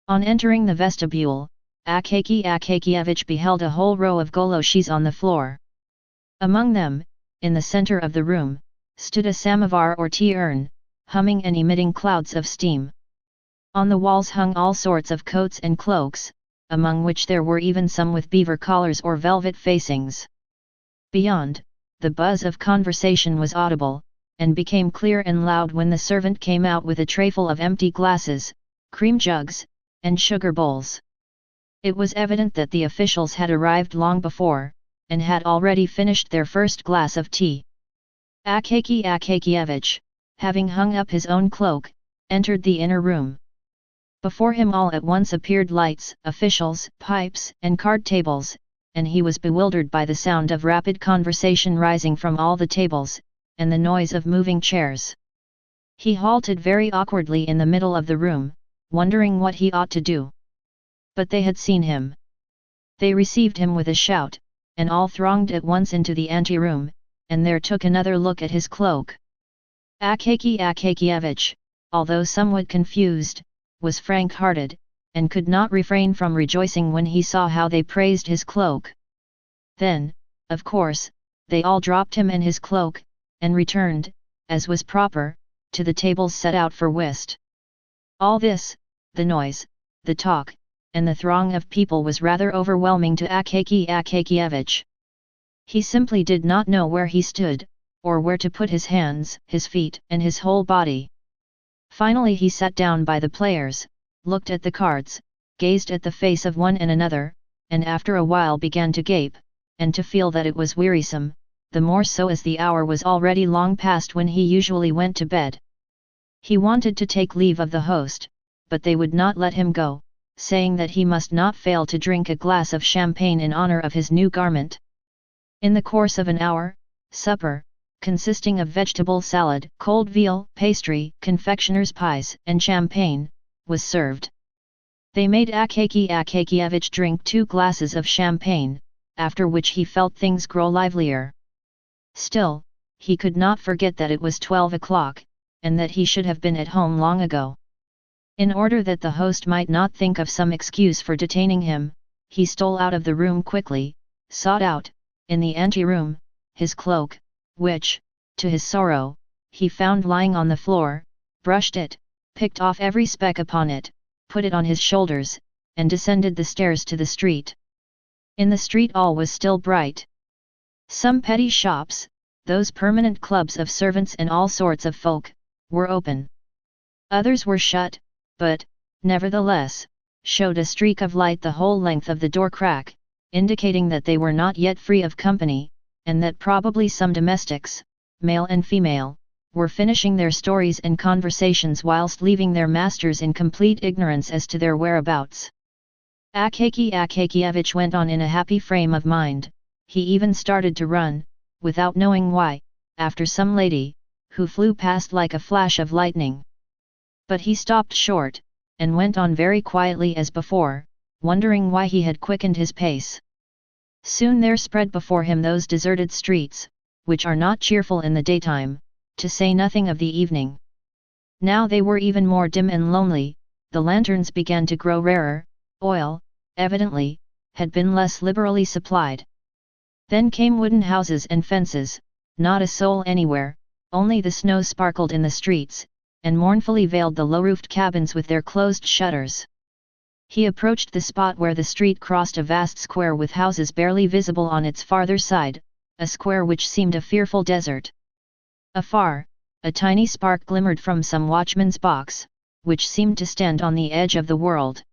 On entering the vestibule, Akaky Akakievitch beheld a whole row of goloshis on the floor. Among them, in the center of the room, stood a samovar or tea urn, humming and emitting clouds of steam. On the walls hung all sorts of coats and cloaks, among which there were even some with beaver collars or velvet facings. Beyond, the buzz of conversation was audible, and became clear and loud when the servant came out with a trayful of empty glasses, cream jugs, and sugar bowls. It was evident that the officials had arrived long before, and had already finished their first glass of tea. Akaky Akakievitch, having hung up his own cloak, entered the inner room. Before him all at once appeared lights, officials, pipes, and card tables, and he was bewildered by the sound of rapid conversation rising from all the tables, and the noise of moving chairs. He halted very awkwardly in the middle of the room, wondering what he ought to do. But they had seen him. They received him with a shout, and all thronged at once into the anteroom, and there took another look at his cloak. Akaky Akakievitch, although somewhat confused, was frank-hearted, and could not refrain from rejoicing when he saw how they praised his cloak. Then, of course, they all dropped him and his cloak, and returned, as was proper, to the tables set out for whist. All this, the noise, the talk, and the throng of people was rather overwhelming to Akaky Akakievitch. He simply did not know where he stood, or where to put his hands, his feet, and his whole body. Finally he sat down by the players, looked at the cards, gazed at the face of one and another, and after a while began to gape, and to feel that it was wearisome, the more so as the hour was already long past when he usually went to bed. He wanted to take leave of the host, but they would not let him go, saying that he must not fail to drink a glass of champagne in honor of his new garment. In the course of an hour, supper, consisting of vegetable salad, cold veal, pastry, confectioner's pies, and champagne, was served. They made Akaky Akakievitch drink 2 glasses of champagne, after which he felt things grow livelier. Still, he could not forget that it was 12 o'clock, and that he should have been at home long ago. In order that the host might not think of some excuse for detaining him, he stole out of the room quickly, sought out, in the anteroom, his cloak, which, to his sorrow, he found lying on the floor, brushed it, picked off every speck upon it, put it on his shoulders, and descended the stairs to the street. In the street all was still bright. Some petty shops, those permanent clubs of servants and all sorts of folk, were open. Others were shut, but, nevertheless, showed a streak of light the whole length of the door crack, indicating that they were not yet free of company, and that probably some domestics, male and female, were finishing their stories and conversations whilst leaving their masters in complete ignorance as to their whereabouts. Akaky Akakievitch went on in a happy frame of mind. He even started to run, without knowing why, after some lady, who flew past like a flash of lightning. But he stopped short, and went on very quietly as before, wondering why he had quickened his pace. Soon there spread before him those deserted streets, which are not cheerful in the daytime, to say nothing of the evening. Now they were even more dim and lonely, the lanterns began to grow rarer, oil, evidently, had been less liberally supplied. Then came wooden houses and fences, not a soul anywhere, only the snow sparkled in the streets, and mournfully veiled the low-roofed cabins with their closed shutters. He approached the spot where the street crossed a vast square with houses barely visible on its farther side, a square which seemed a fearful desert. Afar, a tiny spark glimmered from some watchman's box, which seemed to stand on the edge of the world.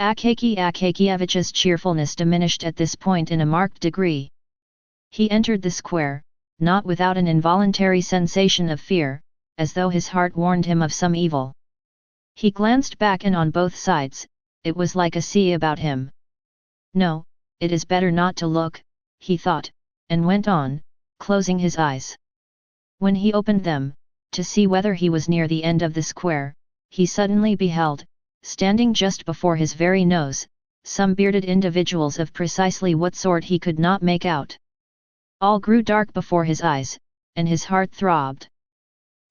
Akaky Akakievitch's cheerfulness diminished at this point in a marked degree. He entered the square, not without an involuntary sensation of fear, as though his heart warned him of some evil. He glanced back and on both sides, it was like a sea about him. No, it is better not to look, he thought, and went on, closing his eyes. When he opened them, to see whether he was near the end of the square, he suddenly beheld, standing just before his very nose, some bearded individuals of precisely what sort he could not make out. All grew dark before his eyes, and his heart throbbed.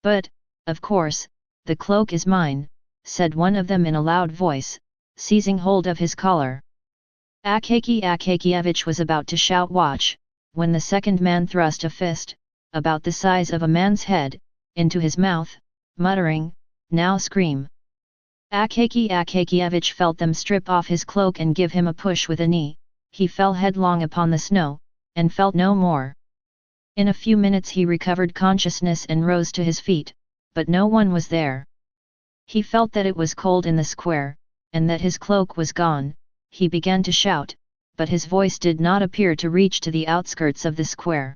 "But, of course, the cloak is mine," said one of them in a loud voice, seizing hold of his collar. Akaky Akakievitch was about to shout "Watch, when the second man thrust a fist, about the size of a man's head, into his mouth, muttering, "Now scream." Akaky Akakievitch felt them strip off his cloak and give him a push with a knee. He fell headlong upon the snow, and felt no more. In a few minutes he recovered consciousness and rose to his feet, but no one was there. He felt that it was cold in the square, and that his cloak was gone. He began to shout, but his voice did not appear to reach to the outskirts of the square.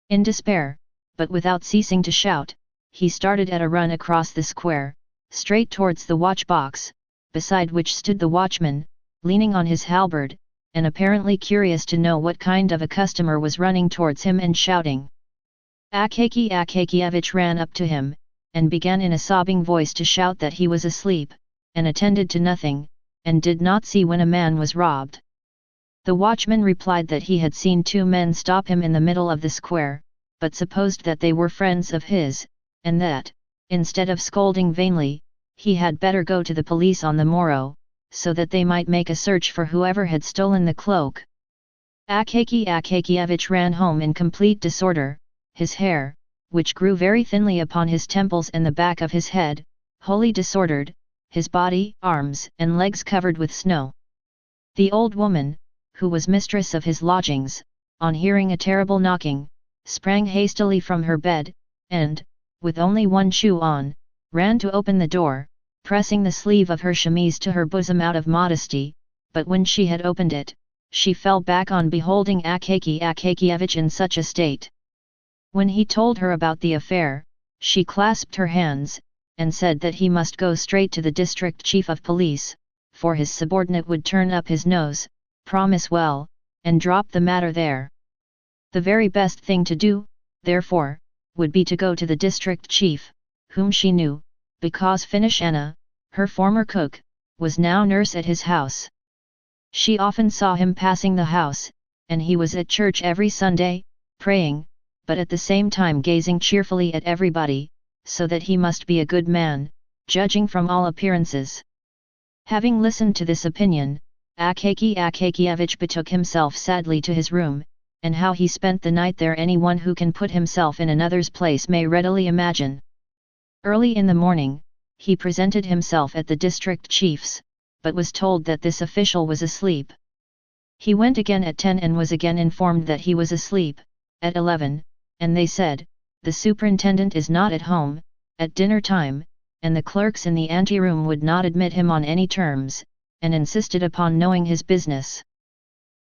In despair, but without ceasing to shout, he started at a run across the square, straight towards the watch box, beside which stood the watchman, leaning on his halberd, and apparently curious to know what kind of a customer was running towards him and shouting. Akaky Akakievitch ran up to him, and began in a sobbing voice to shout that he was asleep, and attended to nothing, and did not see when a man was robbed. The watchman replied that he had seen two men stop him in the middle of the square, but supposed that they were friends of his, and that, instead of scolding vainly, he had better go to the police on the morrow, so that they might make a search for whoever had stolen the cloak. Akaky Akakievitch ran home in complete disorder, his hair, which grew very thinly upon his temples and the back of his head, wholly disordered, his body, arms and legs covered with snow. The old woman, who was mistress of his lodgings, on hearing a terrible knocking, sprang hastily from her bed, and, with only one shoe on, ran to open the door, pressing the sleeve of her chemise to her bosom out of modesty, but when she had opened it, she fell back on beholding Akaky Akakievitch in such a state. When he told her about the affair, she clasped her hands, and said that he must go straight to the district chief of police, for his subordinate would turn up his nose, promise well, and drop the matter there. The very best thing to do, therefore, would be to go to the district chief, whom she knew, because Finnish Anna, her former cook, was now nurse at his house. She often saw him passing the house, and he was at church every Sunday, praying, but at the same time gazing cheerfully at everybody, so that he must be a good man, judging from all appearances. Having listened to this opinion, Akaky Akakievitch betook himself sadly to his room, and how he spent the night there anyone who can put himself in another's place may readily imagine. Early in the morning, he presented himself at the district chief's, but was told that this official was asleep. He went again at 10 and was again informed that he was asleep, at 11, and they said, "The superintendent is not at home, at dinner time," and the clerks in the anteroom would not admit him on any terms, and insisted upon knowing his business.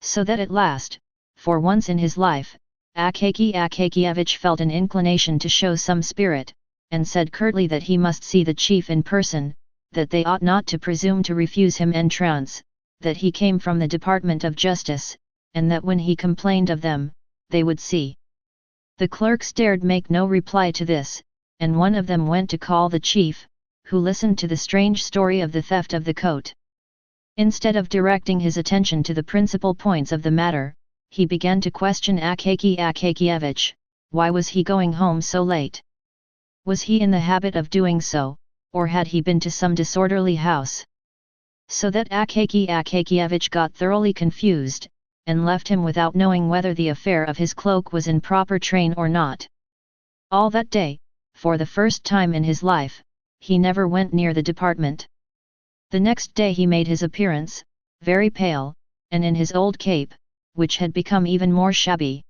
So that at last, for once in his life, Akaky Akakievitch felt an inclination to show some spirit, and said curtly that he must see the chief in person, that they ought not to presume to refuse him entrance, that he came from the Department of Justice, and that when he complained of them, they would see. The clerks dared make no reply to this, and one of them went to call the chief, who listened to the strange story of the theft of the coat. Instead of directing his attention to the principal points of the matter, he began to question Akaky Akakievitch. Why was he going home so late? Was he in the habit of doing so, or had he been to some disorderly house? So that Akaky Akakievitch got thoroughly confused, and left him without knowing whether the affair of his cloak was in proper train or not. All that day, for the first time in his life, he never went near the department. The next day he made his appearance, very pale, and in his old cape, which had become even more shabby.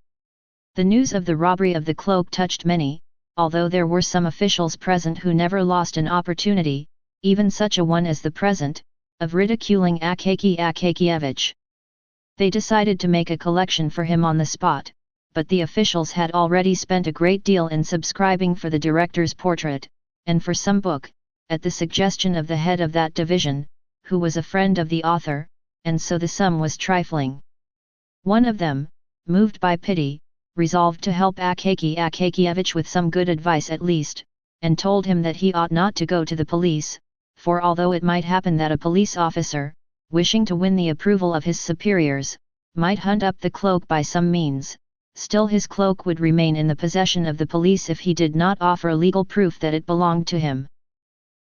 The news of the robbery of the cloak touched many, although there were some officials present who never lost an opportunity, even such a one as the present, of ridiculing Akaky Akakievitch. They decided to make a collection for him on the spot, but the officials had already spent a great deal in subscribing for the director's portrait, and for some book, at the suggestion of the head of that division, who was a friend of the author, and so the sum was trifling. One of them, moved by pity, resolved to help Akaky Akakievitch with some good advice at least, and told him that he ought not to go to the police, for although it might happen that a police officer, wishing to win the approval of his superiors, might hunt up the cloak by some means, still his cloak would remain in the possession of the police if he did not offer a legal proof that it belonged to him.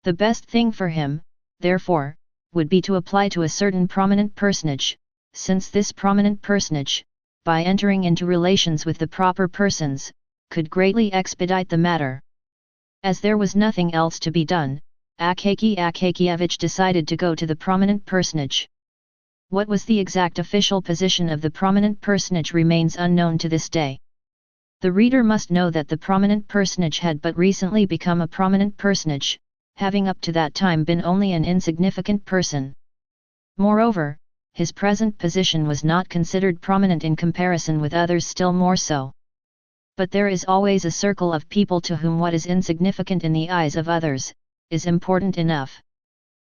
The best thing for him, therefore, would be to apply to a certain prominent personage, since this prominent personage, by entering into relations with the proper persons, could greatly expedite the matter. As there was nothing else to be done, Akaky Akakievitch decided to go to the prominent personage. What was the exact official position of the prominent personage remains unknown to this day. The reader must know that the prominent personage had but recently become a prominent personage, having up to that time been only an insignificant person. Moreover, his present position was not considered prominent in comparison with others, still more so. But there is always a circle of people to whom what is insignificant in the eyes of others is important enough.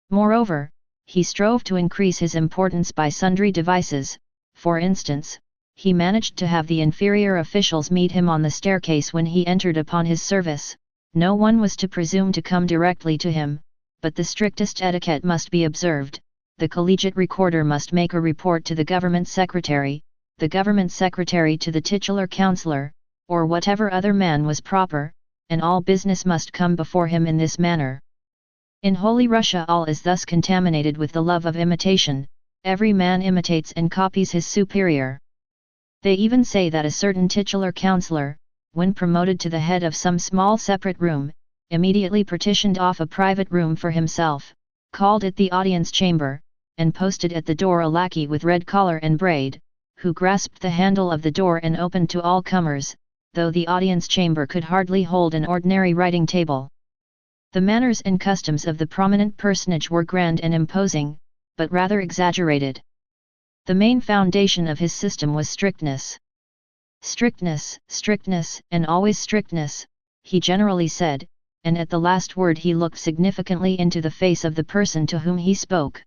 Moreover, he strove to increase his importance by sundry devices. For instance, he managed to have the inferior officials meet him on the staircase when he entered upon his service. No one was to presume to come directly to him, but the strictest etiquette must be observed. The collegiate recorder must make a report to the government secretary, the government secretary to the titular councillor, or whatever other man was proper, and all business must come before him in this manner. In Holy Russia all is thus contaminated with the love of imitation. Every man imitates and copies his superior. They even say that a certain titular councillor, when promoted to the head of some small separate room, immediately partitioned off a private room for himself, called it the audience chamber, and posted at the door a lackey with red collar and braid, who grasped the handle of the door and opened to all comers, though the audience chamber could hardly hold an ordinary writing table. The manners and customs of the prominent personage were grand and imposing, but rather exaggerated. The main foundation of his system was strictness. Strictness, strictness, and always strictness, he generally said, and at the last word he looked significantly into the face of the person to whom he spoke.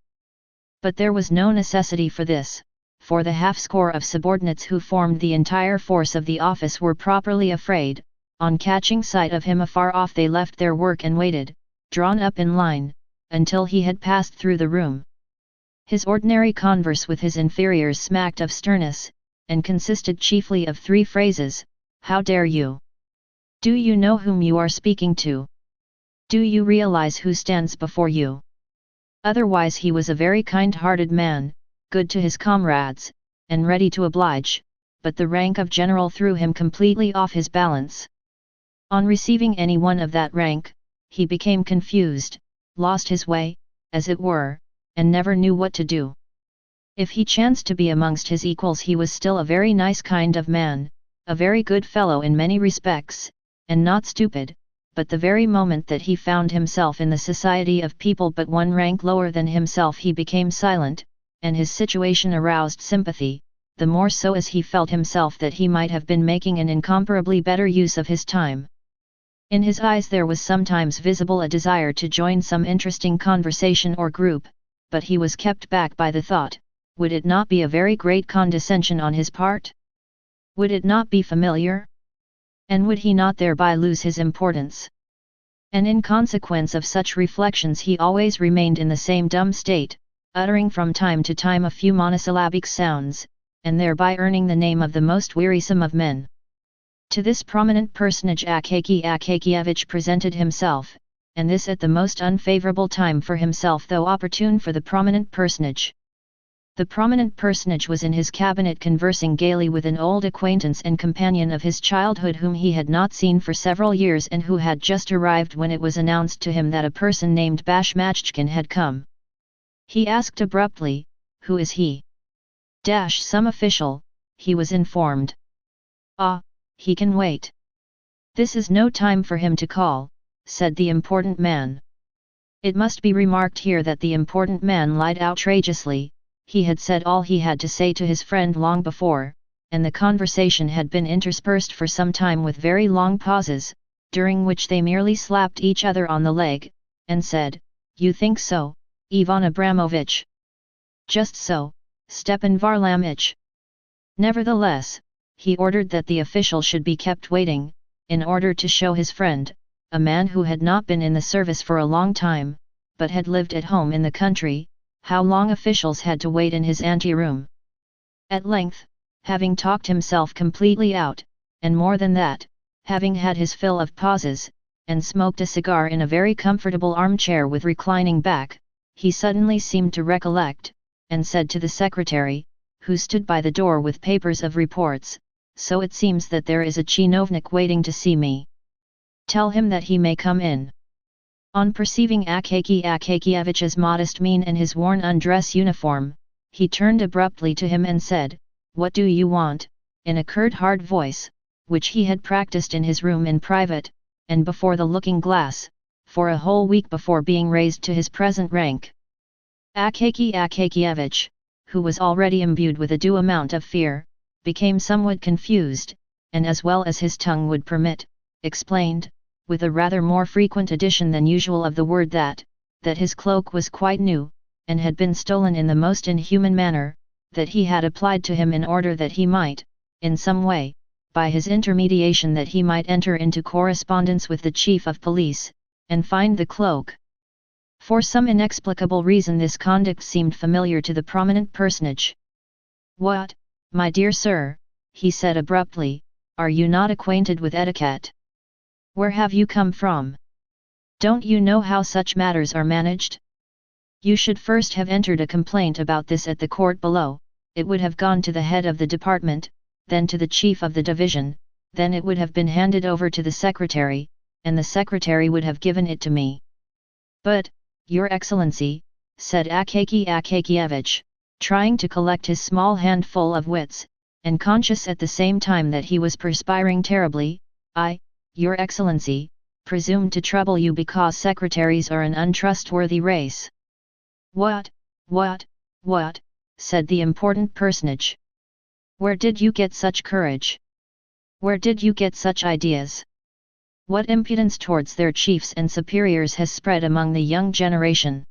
But there was no necessity for this, for the half-score of subordinates who formed the entire force of the office were properly afraid. On catching sight of him afar off they left their work and waited, drawn up in line, until he had passed through the room. His ordinary converse with his inferiors smacked of sternness, and consisted chiefly of three phrases: "How dare you? Do you know whom you are speaking to? Do you realize who stands before you?" Otherwise he was a very kind-hearted man, good to his comrades, and ready to oblige, but the rank of general threw him completely off his balance. On receiving any one of that rank, he became confused, lost his way, as it were, and never knew what to do. If he chanced to be amongst his equals he was still a very nice kind of man, a very good fellow in many respects, and not stupid, but the very moment that he found himself in the society of people but one rank lower than himself he became silent, and his situation aroused sympathy, the more so as he felt himself that he might have been making an incomparably better use of his time. In his eyes there was sometimes visible a desire to join some interesting conversation or group, but he was kept back by the thought, would it not be a very great condescension on his part? Would it not be familiar? And would he not thereby lose his importance? And in consequence of such reflections he always remained in the same dumb state, uttering from time to time a few monosyllabic sounds, and thereby earning the name of the most wearisome of men. To this prominent personage Akaky Akakievitch presented himself, and this at the most unfavourable time for himself though opportune for the prominent personage. The prominent personage was in his cabinet conversing gaily with an old acquaintance and companion of his childhood whom he had not seen for several years and who had just arrived when it was announced to him that a person named Bashmachkin had come. He asked abruptly, "Who is he?" "Some official," he was informed. "Ah, he can wait. This is no time for him to call," said the important man. It must be remarked here that the important man lied outrageously. He had said all he had to say to his friend long before, and the conversation had been interspersed for some time with very long pauses, during which they merely slapped each other on the leg, and said, "You think so, Ivan Abramovich?" "Just so, Stepan Varlamich." Nevertheless, he ordered that the official should be kept waiting, in order to show his friend, a man who had not been in the service for a long time, but had lived at home in the country, how long officials had to wait in his anteroom. At length, having talked himself completely out, and more than that, having had his fill of pauses, and smoked a cigar in a very comfortable armchair with reclining back, he suddenly seemed to recollect, and said to the secretary, who stood by the door with papers of reports, so it seems that there is a chinovnik waiting to see me. Tell him that he may come in. On perceiving Akaky Akakievich's modest mien and his worn undress uniform, he turned abruptly to him and said, "What do you want?" in a curt hard voice, which he had practiced in his room in private, and before the looking-glass, for a whole week before being raised to his present rank. Akaky Akakievich, who was already imbued with a due amount of fear, became somewhat confused, and as well as his tongue would permit, explained, with a rather more frequent addition than usual of the word that his cloak was quite new, and had been stolen in the most inhuman manner, that he had applied to him in order that he might, in some way, by his intermediation that he might enter into correspondence with the chief of police, and find the cloak. For some inexplicable reason this conduct seemed familiar to the prominent personage. "What, my dear sir," he said abruptly, "are you not acquainted with etiquette? Where have you come from? Don't you know how such matters are managed? You should first have entered a complaint about this at the court below, it would have gone to the head of the department, then to the chief of the division, then it would have been handed over to the secretary, and the secretary would have given it to me." "But, Your Excellency," said Akaky Akakievich, trying to collect his small handful of wits, and conscious at the same time that he was perspiring terribly, "I, Your Excellency, presumed to trouble you because secretaries are an untrustworthy race." What, said the important personage. "Where did you get such courage? Where did you get such ideas? What impudence towards their chiefs and superiors has spread among the young generation?"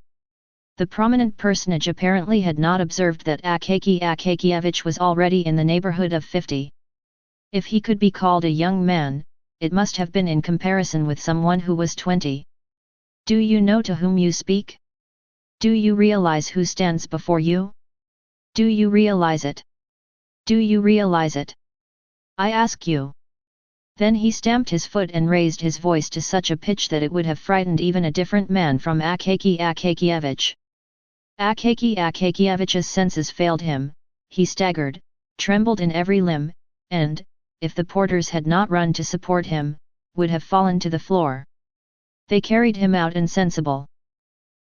The prominent personage apparently had not observed that Akaky Akakievich was already in the neighborhood of 50. If he could be called a young man, it must have been in comparison with someone who was 20. "Do you know to whom you speak? Do you realize who stands before you? Do you realize it? Do you realize it? I ask you." Then he stamped his foot and raised his voice to such a pitch that it would have frightened even a different man from Akaky Akakievich. Akaky Akakievich's senses failed him, he staggered, trembled in every limb, and, if the porters had not run to support him, would have fallen to the floor. They carried him out insensible.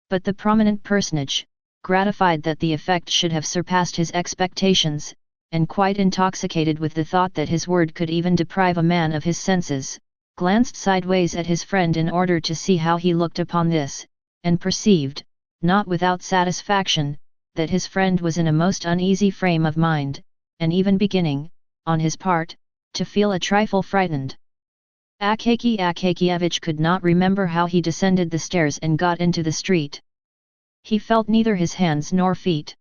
But the prominent personage, gratified that the effect should have surpassed his expectations, and quite intoxicated with the thought that his word could even deprive a man of his senses, glanced sideways at his friend in order to see how he looked upon this, and perceived, not without satisfaction, that his friend was in a most uneasy frame of mind, and even beginning, on his part, to feel a trifle frightened. Akaky Akakievich could not remember how he descended the stairs and got into the street. He felt neither his hands nor feet.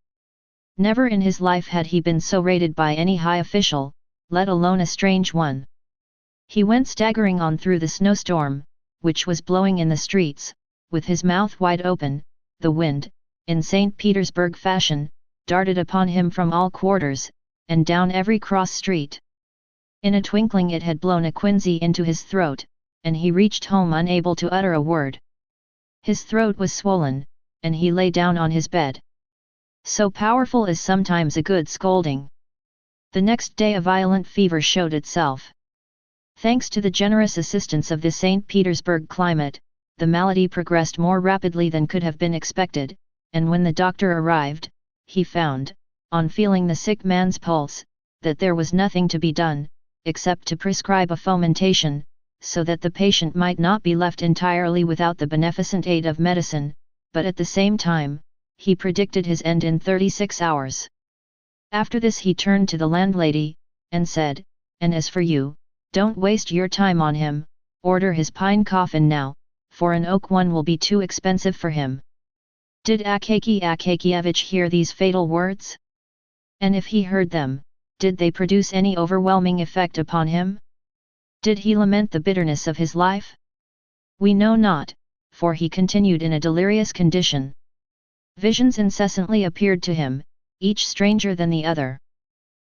Never in his life had he been so rated by any high official, let alone a strange one. He went staggering on through the snowstorm, which was blowing in the streets, with his mouth wide open. The wind, in St. Petersburg fashion, darted upon him from all quarters, and down every cross street. In a twinkling it had blown a quinsy into his throat, and he reached home unable to utter a word. His throat was swollen, and he lay down on his bed. So powerful is sometimes a good scolding. The next day a violent fever showed itself. Thanks to the generous assistance of the St. Petersburg climate, the malady progressed more rapidly than could have been expected, and when the doctor arrived, he found, on feeling the sick man's pulse, that there was nothing to be done, except to prescribe a fomentation, so that the patient might not be left entirely without the beneficent aid of medicine, but at the same time, he predicted his end in 36 hours. After this he turned to the landlady, and said, "And as for you, don't waste your time on him, order his pine coffin now, for an oak one will be too expensive for him." Did Akaky Akakievich hear these fatal words? And if he heard them, did they produce any overwhelming effect upon him? Did he lament the bitterness of his life? We know not, for he continued in a delirious condition. Visions incessantly appeared to him, each stranger than the other.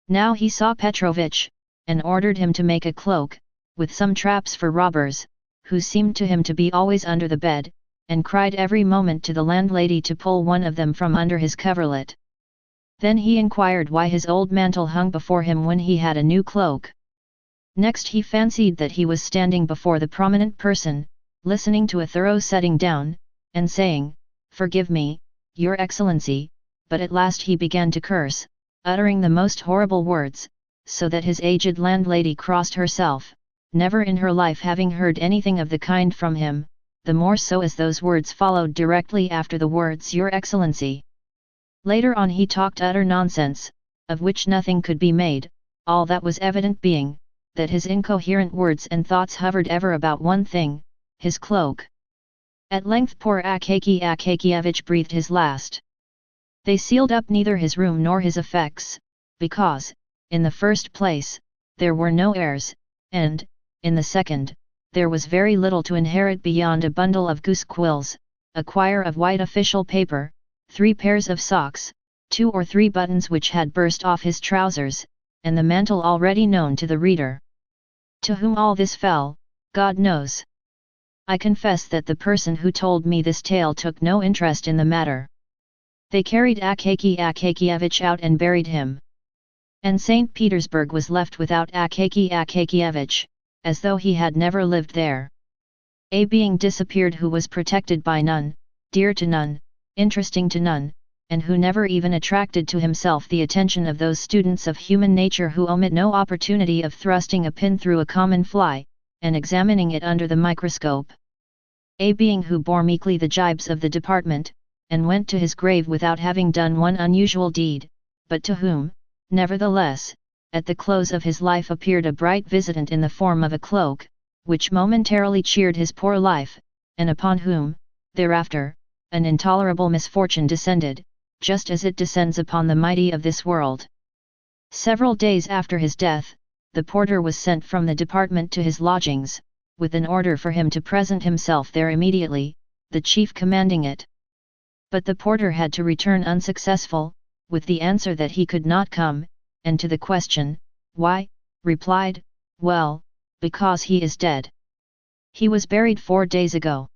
Now he saw Petrovich, and ordered him to make a cloak, with some traps for robbers, who seemed to him to be always under the bed, and cried every moment to the landlady to pull one of them from under his coverlet. Then he inquired why his old mantle hung before him when he had a new cloak. Next he fancied that he was standing before the prominent person, listening to a thorough setting down, and saying, "Forgive me, Your Excellency," but at last he began to curse, uttering the most horrible words, so that his aged landlady crossed herself, never in her life having heard anything of the kind from him, the more so as those words followed directly after the words "Your Excellency." Later on he talked utter nonsense, of which nothing could be made, all that was evident being, that his incoherent words and thoughts hovered ever about one thing, his cloak. At length poor Akaky Akakievitch breathed his last. They sealed up neither his room nor his effects, because, in the first place, there were no heirs, and, in the second, there was very little to inherit beyond a bundle of goose quills, a quire of white official paper, 3 pairs of socks, 2 or 3 buttons which had burst off his trousers, and the mantle already known to the reader. To whom all this fell, God knows. I confess that the person who told me this tale took no interest in the matter. They carried Akaky Akakievitch out and buried him. And St. Petersburg was left without Akaky Akakievitch, as though he had never lived there. A being disappeared who was protected by none, dear to none, interesting to none, and who never even attracted to himself the attention of those students of human nature who omit no opportunity of thrusting a pin through a common fly, and examining it under the microscope. A being who bore meekly the gibes of the department, and went to his grave without having done one unusual deed, but to whom, nevertheless, at the close of his life appeared a bright visitant in the form of a cloak, which momentarily cheered his poor life, and upon whom, thereafter, an intolerable misfortune descended, just as it descends upon the mighty of this world. Several days after his death, the porter was sent from the department to his lodgings, with an order for him to present himself there immediately, the chief commanding it. But the porter had to return unsuccessful, with the answer that he could not come, and to the question, why, replied, "Well, because he is dead. He was buried 4 days ago."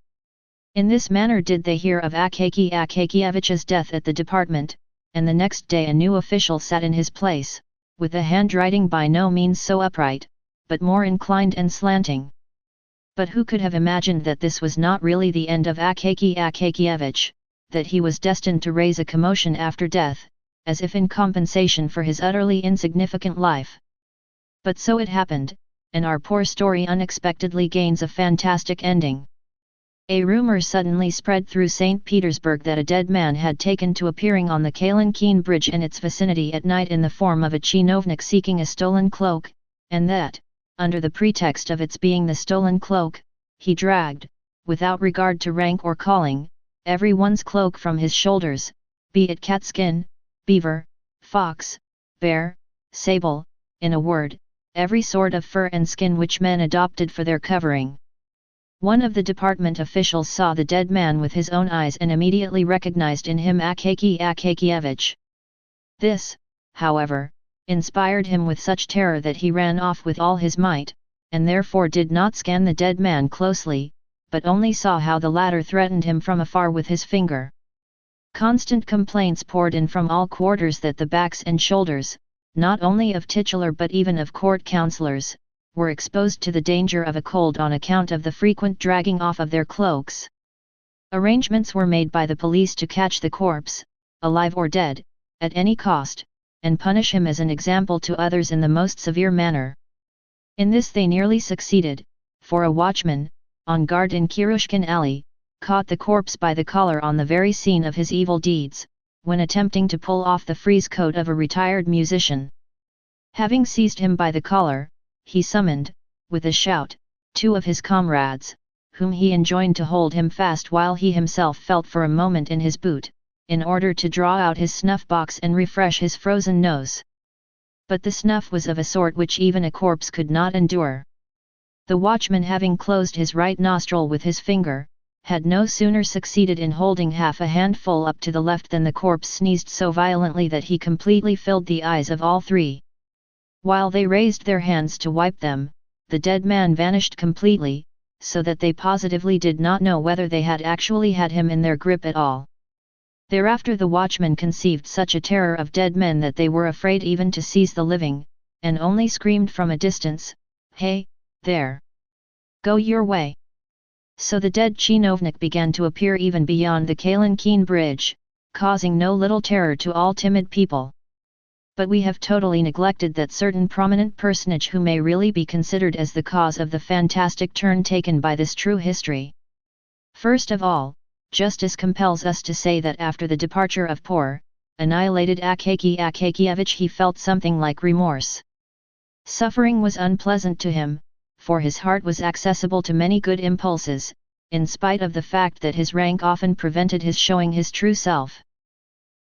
In this manner did they hear of Akaky Akakievitch's death at the department, and the next day a new official sat in his place, with a handwriting by no means so upright, but more inclined and slanting. But who could have imagined that this was not really the end of Akaky Akakievitch, that he was destined to raise a commotion after death, as if in compensation for his utterly insignificant life? But so it happened, and our poor story unexpectedly gains a fantastic ending. A rumor suddenly spread through St. Petersburg that a dead man had taken to appearing on the Kalinkine bridge and its vicinity at night in the form of a chinovnik seeking a stolen cloak, and that, under the pretext of its being the stolen cloak, he dragged, without regard to rank or calling, every one's cloak from his shoulders, be it catskin, beaver, fox, bear, sable, in a word, every sort of fur and skin which men adopted for their covering. One of the department officials saw the dead man with his own eyes and immediately recognized in him Akaky Akakievitch. This, however, inspired him with such terror that he ran off with all his might, and therefore did not scan the dead man closely, but only saw how the latter threatened him from afar with his finger. Constant complaints poured in from all quarters that the backs and shoulders, not only of titular but even of court councillors, were exposed to the danger of a cold on account of the frequent dragging off of their cloaks. Arrangements were made by the police to catch the corpse, alive or dead, at any cost, and punish him as an example to others in the most severe manner. In this they nearly succeeded, for a watchman, on guard in Kirushkin Alley, caught the corpse by the collar on the very scene of his evil deeds, when attempting to pull off the frieze coat of a retired musician. Having seized him by the collar, he summoned, with a shout, 2 of his comrades, whom he enjoined to hold him fast while he himself felt for a moment in his boot, in order to draw out his snuff-box and refresh his frozen nose. But the snuff was of a sort which even a corpse could not endure. The watchman, having closed his right nostril with his finger, had no sooner succeeded in holding half a handful up to the left than the corpse sneezed so violently that he completely filled the eyes of all 3. While they raised their hands to wipe them, the dead man vanished completely, so that they positively did not know whether they had actually had him in their grip at all. Thereafter the watchmen conceived such a terror of dead men that they were afraid even to seize the living, and only screamed from a distance, "Hey, there! Go your way!" So the dead chinovnik began to appear even beyond the Kalinkine bridge, causing no little terror to all timid people. But we have totally neglected that certain prominent personage who may really be considered as the cause of the fantastic turn taken by this true history. First of all, justice compels us to say that after the departure of poor, annihilated Akaky Akakievitch he felt something like remorse. Suffering was unpleasant to him, for his heart was accessible to many good impulses, in spite of the fact that his rank often prevented his showing his true self.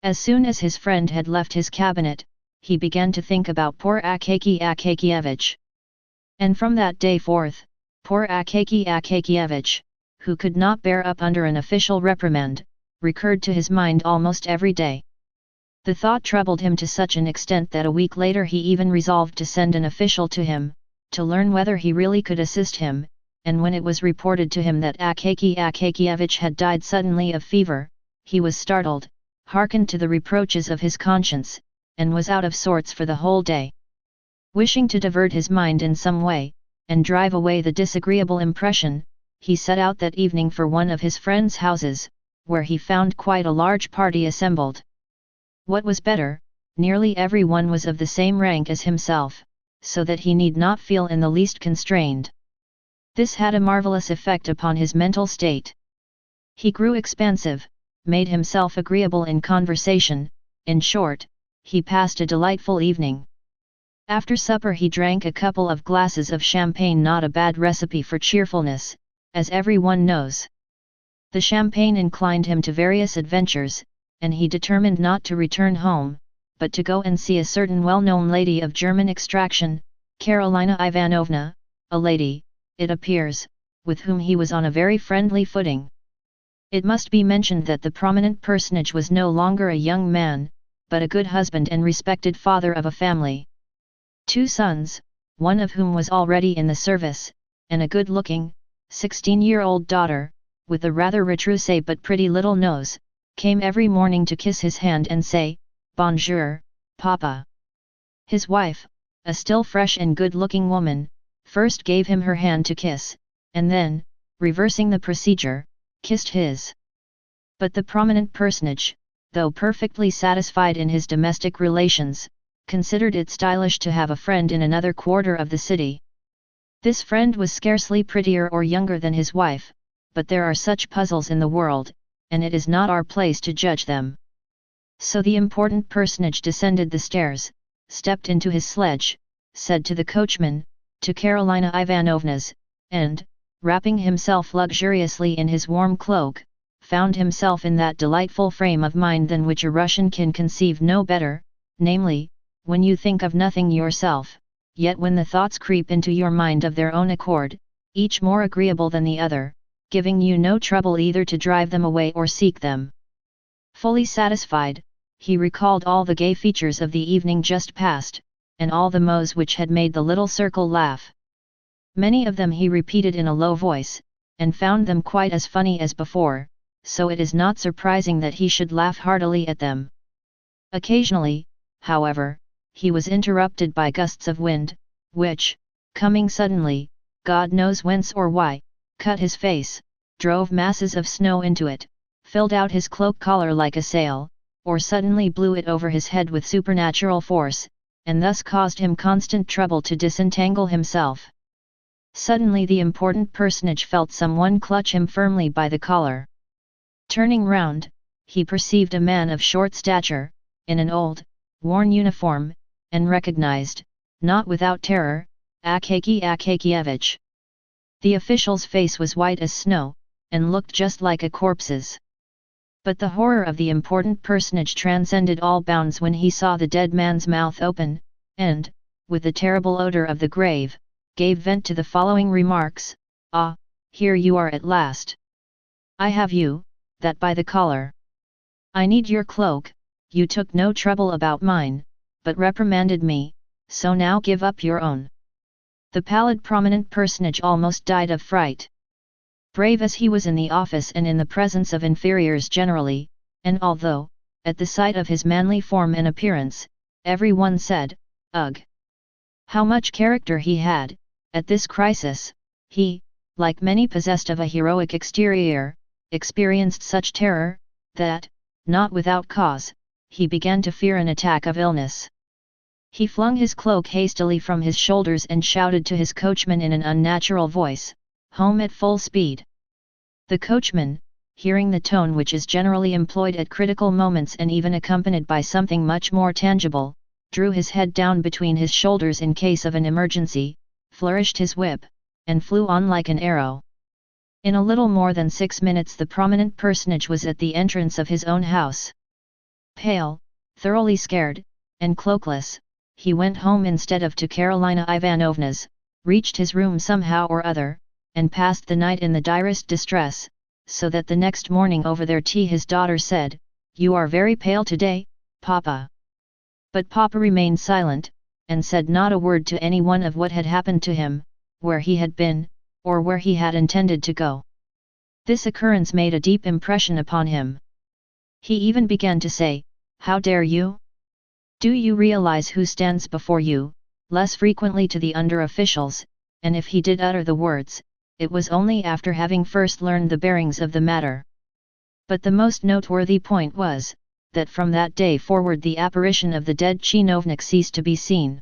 As soon as his friend had left his cabinet, he began to think about poor Akaky Akakievitch. And from that day forth, poor Akaky Akakievitch, who could not bear up under an official reprimand, recurred to his mind almost every day. The thought troubled him to such an extent that a week later he even resolved to send an official to him, to learn whether he really could assist him, and when it was reported to him that Akaky Akakievitch had died suddenly of fever, he was startled, hearkened to the reproaches of his conscience, and was out of sorts for the whole day. Wishing to divert his mind in some way, and drive away the disagreeable impression, he set out that evening for one of his friends' houses, where he found quite a large party assembled. What was better, nearly every one was of the same rank as himself, so that he need not feel in the least constrained. This had a marvelous effect upon his mental state. He grew expansive, made himself agreeable in conversation, in short, he passed a delightful evening. After supper he drank a couple of glasses of champagne, not a bad recipe for cheerfulness, as everyone knows. The champagne inclined him to various adventures, and he determined not to return home, but to go and see a certain well-known lady of German extraction, Karolina Ivanovna, a lady, it appears, with whom he was on a very friendly footing. It must be mentioned that the prominent personage was no longer a young man, but a good husband and respected father of a family. 2 sons, one of whom was already in the service, and a good-looking, 16-year-old daughter, with a rather retroussé but pretty little nose, came every morning to kiss his hand and say, "Bonjour, Papa." His wife, a still fresh and good-looking woman, first gave him her hand to kiss, and then, reversing the procedure, kissed his. But the prominent personage, though perfectly satisfied in his domestic relations, considered it stylish to have a friend in another quarter of the city. This friend was scarcely prettier or younger than his wife, but there are such puzzles in the world, and it is not our place to judge them. So the important personage descended the stairs, stepped into his sledge, said to the coachman, to Karolina Ivanovna's, and, wrapping himself luxuriously in his warm cloak, found himself in that delightful frame of mind than which a Russian can conceive no better, namely, when you think of nothing yourself, yet when the thoughts creep into your mind of their own accord, each more agreeable than the other, giving you no trouble either to drive them away or seek them. Fully satisfied, he recalled all the gay features of the evening just past, and all the mots which had made the little circle laugh. Many of them he repeated in a low voice, and found them quite as funny as before, so it is not surprising that he should laugh heartily at them. Occasionally, however, he was interrupted by gusts of wind, which, coming suddenly, God knows whence or why, cut his face, drove masses of snow into it, filled out his cloak collar like a sail, or suddenly blew it over his head with supernatural force, and thus caused him constant trouble to disentangle himself. Suddenly the important personage felt someone clutch him firmly by the collar. Turning round, he perceived a man of short stature, in an old, worn uniform, and recognized, not without terror, Akaky Akakievitch. The official's face was white as snow, and looked just like a corpse's. But the horror of the important personage transcended all bounds when he saw the dead man's mouth open, and, with the terrible odor of the grave, gave vent to the following remarks: "Ah, here you are at last. I have you, that by the collar. I need your cloak, you took no trouble about mine, but reprimanded me, so now give up your own." The pallid prominent personage almost died of fright. Brave as he was in the office and in the presence of inferiors generally, and although, at the sight of his manly form and appearance, everyone said, "Ugh! How much character he had," at this crisis, he, like many possessed of a heroic exterior, experienced such terror, that, not without cause, he began to fear an attack of illness. He flung his cloak hastily from his shoulders and shouted to his coachman in an unnatural voice, "Home at full speed." The coachman, hearing the tone which is generally employed at critical moments and even accompanied by something much more tangible, drew his head down between his shoulders in case of an emergency, flourished his whip, and flew on like an arrow. In a little more than 6 minutes the prominent personage was at the entrance of his own house. Pale, thoroughly scared, and cloakless, he went home instead of to Karolina Ivanovna's, reached his room somehow or other, and passed the night in the direst distress, so that the next morning over their tea his daughter said, "You are very pale today, Papa." But Papa remained silent, and said not a word to anyone of what had happened to him, where he had been, or where he had intended to go. This occurrence made a deep impression upon him. He even began to say, "How dare you? Do you realize who stands before you?" less frequently to the under-officials, and if he did utter the words, it was only after having first learned the bearings of the matter. But the most noteworthy point was, that from that day forward the apparition of the dead chinovnik ceased to be seen.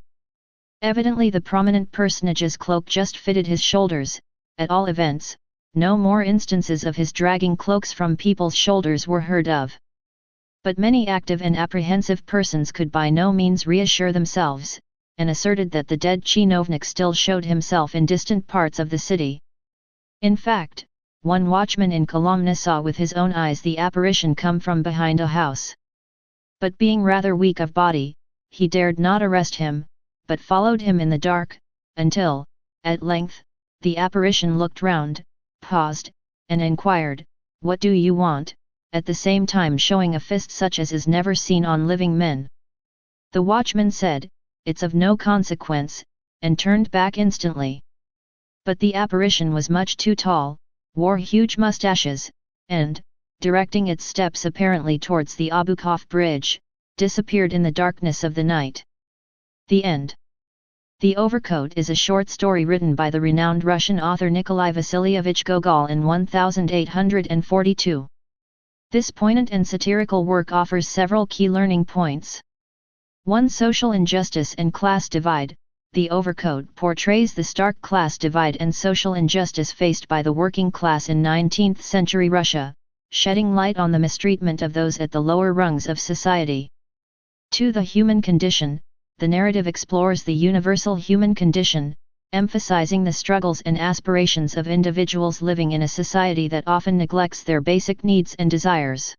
Evidently the prominent personage's cloak just fitted his shoulders, at all events, no more instances of his dragging cloaks from people's shoulders were heard of. But many active and apprehensive persons could by no means reassure themselves, and asserted that the dead chinovnik still showed himself in distant parts of the city. In fact, one watchman in Kolomna saw with his own eyes the apparition come from behind a house. But being rather weak of body, he dared not arrest him, but followed him in the dark, until, at length, the apparition looked round, paused, and inquired, "What do you want?" at the same time showing a fist such as is never seen on living men. The watchman said, "It's of no consequence," and turned back instantly. But the apparition was much too tall, wore huge moustaches, and, directing its steps apparently towards the Obukhov bridge, disappeared in the darkness of the night. The end. The Overcoat is a short story written by the renowned Russian author Nikolai Vasilievich Gogol in 1842. This poignant and satirical work offers several key learning points. 1. Social injustice and class divide. The Overcoat portrays the stark class divide and social injustice faced by the working class in 19th century Russia, shedding light on the mistreatment of those at the lower rungs of society. 2. The human condition. The narrative explores the universal human condition, emphasizing the struggles and aspirations of individuals living in a society that often neglects their basic needs and desires.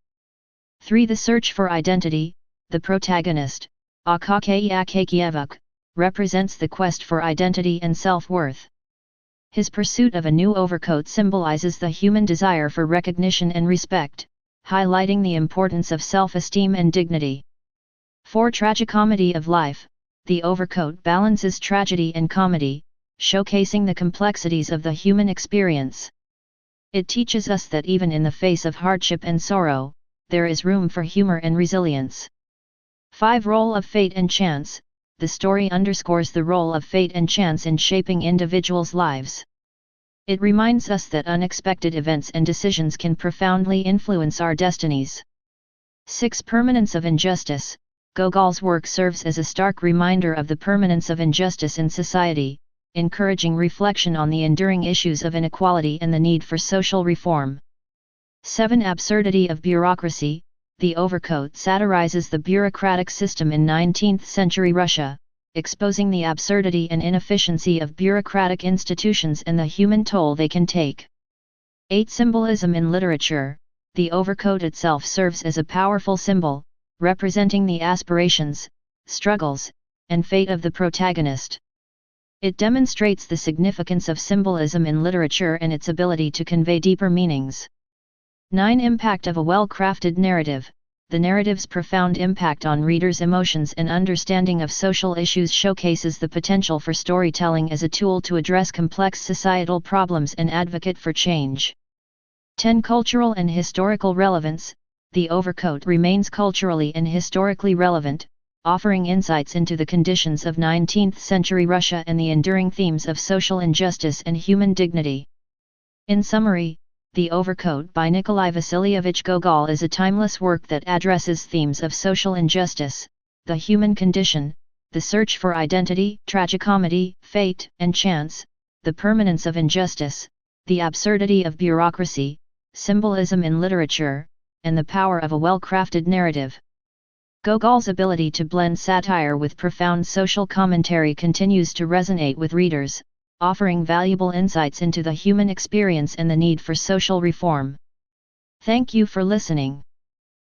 3. The search for identity. The protagonist, Akaky Akakievitch, represents the quest for identity and self-worth. His pursuit of a new overcoat symbolizes the human desire for recognition and respect, highlighting the importance of self-esteem and dignity. 4. Tragicomedy of life. The Overcoat balances tragedy and comedy, showcasing the complexities of the human experience. It teaches us that even in the face of hardship and sorrow, there is room for humor and resilience. 5. Role of fate and chance. The story underscores the role of fate and chance in shaping individuals' lives. It reminds us that unexpected events and decisions can profoundly influence our destinies. 6. Permanence of injustice. Gogol's work serves as a stark reminder of the permanence of injustice in society, encouraging reflection on the enduring issues of inequality and the need for social reform. 7. Absurdity of bureaucracy. The Overcoat satirizes the bureaucratic system in 19th century Russia, exposing the absurdity and inefficiency of bureaucratic institutions and the human toll they can take. 8. Symbolism in literature. The Overcoat itself serves as a powerful symbol, representing the aspirations, struggles, and fate of the protagonist. It demonstrates the significance of symbolism in literature and its ability to convey deeper meanings. 9. Impact of a well-crafted narrative. The narrative's profound impact on readers' emotions and understanding of social issues showcases the potential for storytelling as a tool to address complex societal problems and advocate for change. 10. Cultural and historical relevance. The Overcoat remains culturally and historically relevant, offering insights into the conditions of 19th-century Russia and the enduring themes of social injustice and human dignity. In summary, The Overcoat by Nikolai Vasilievich Gogol is a timeless work that addresses themes of social injustice, the human condition, the search for identity, tragicomedy, fate and chance, the permanence of injustice, the absurdity of bureaucracy, symbolism in literature, and the power of a well-crafted narrative. Gogol's ability to blend satire with profound social commentary continues to resonate with readers, offering valuable insights into the human experience and the need for social reform. Thank you for listening.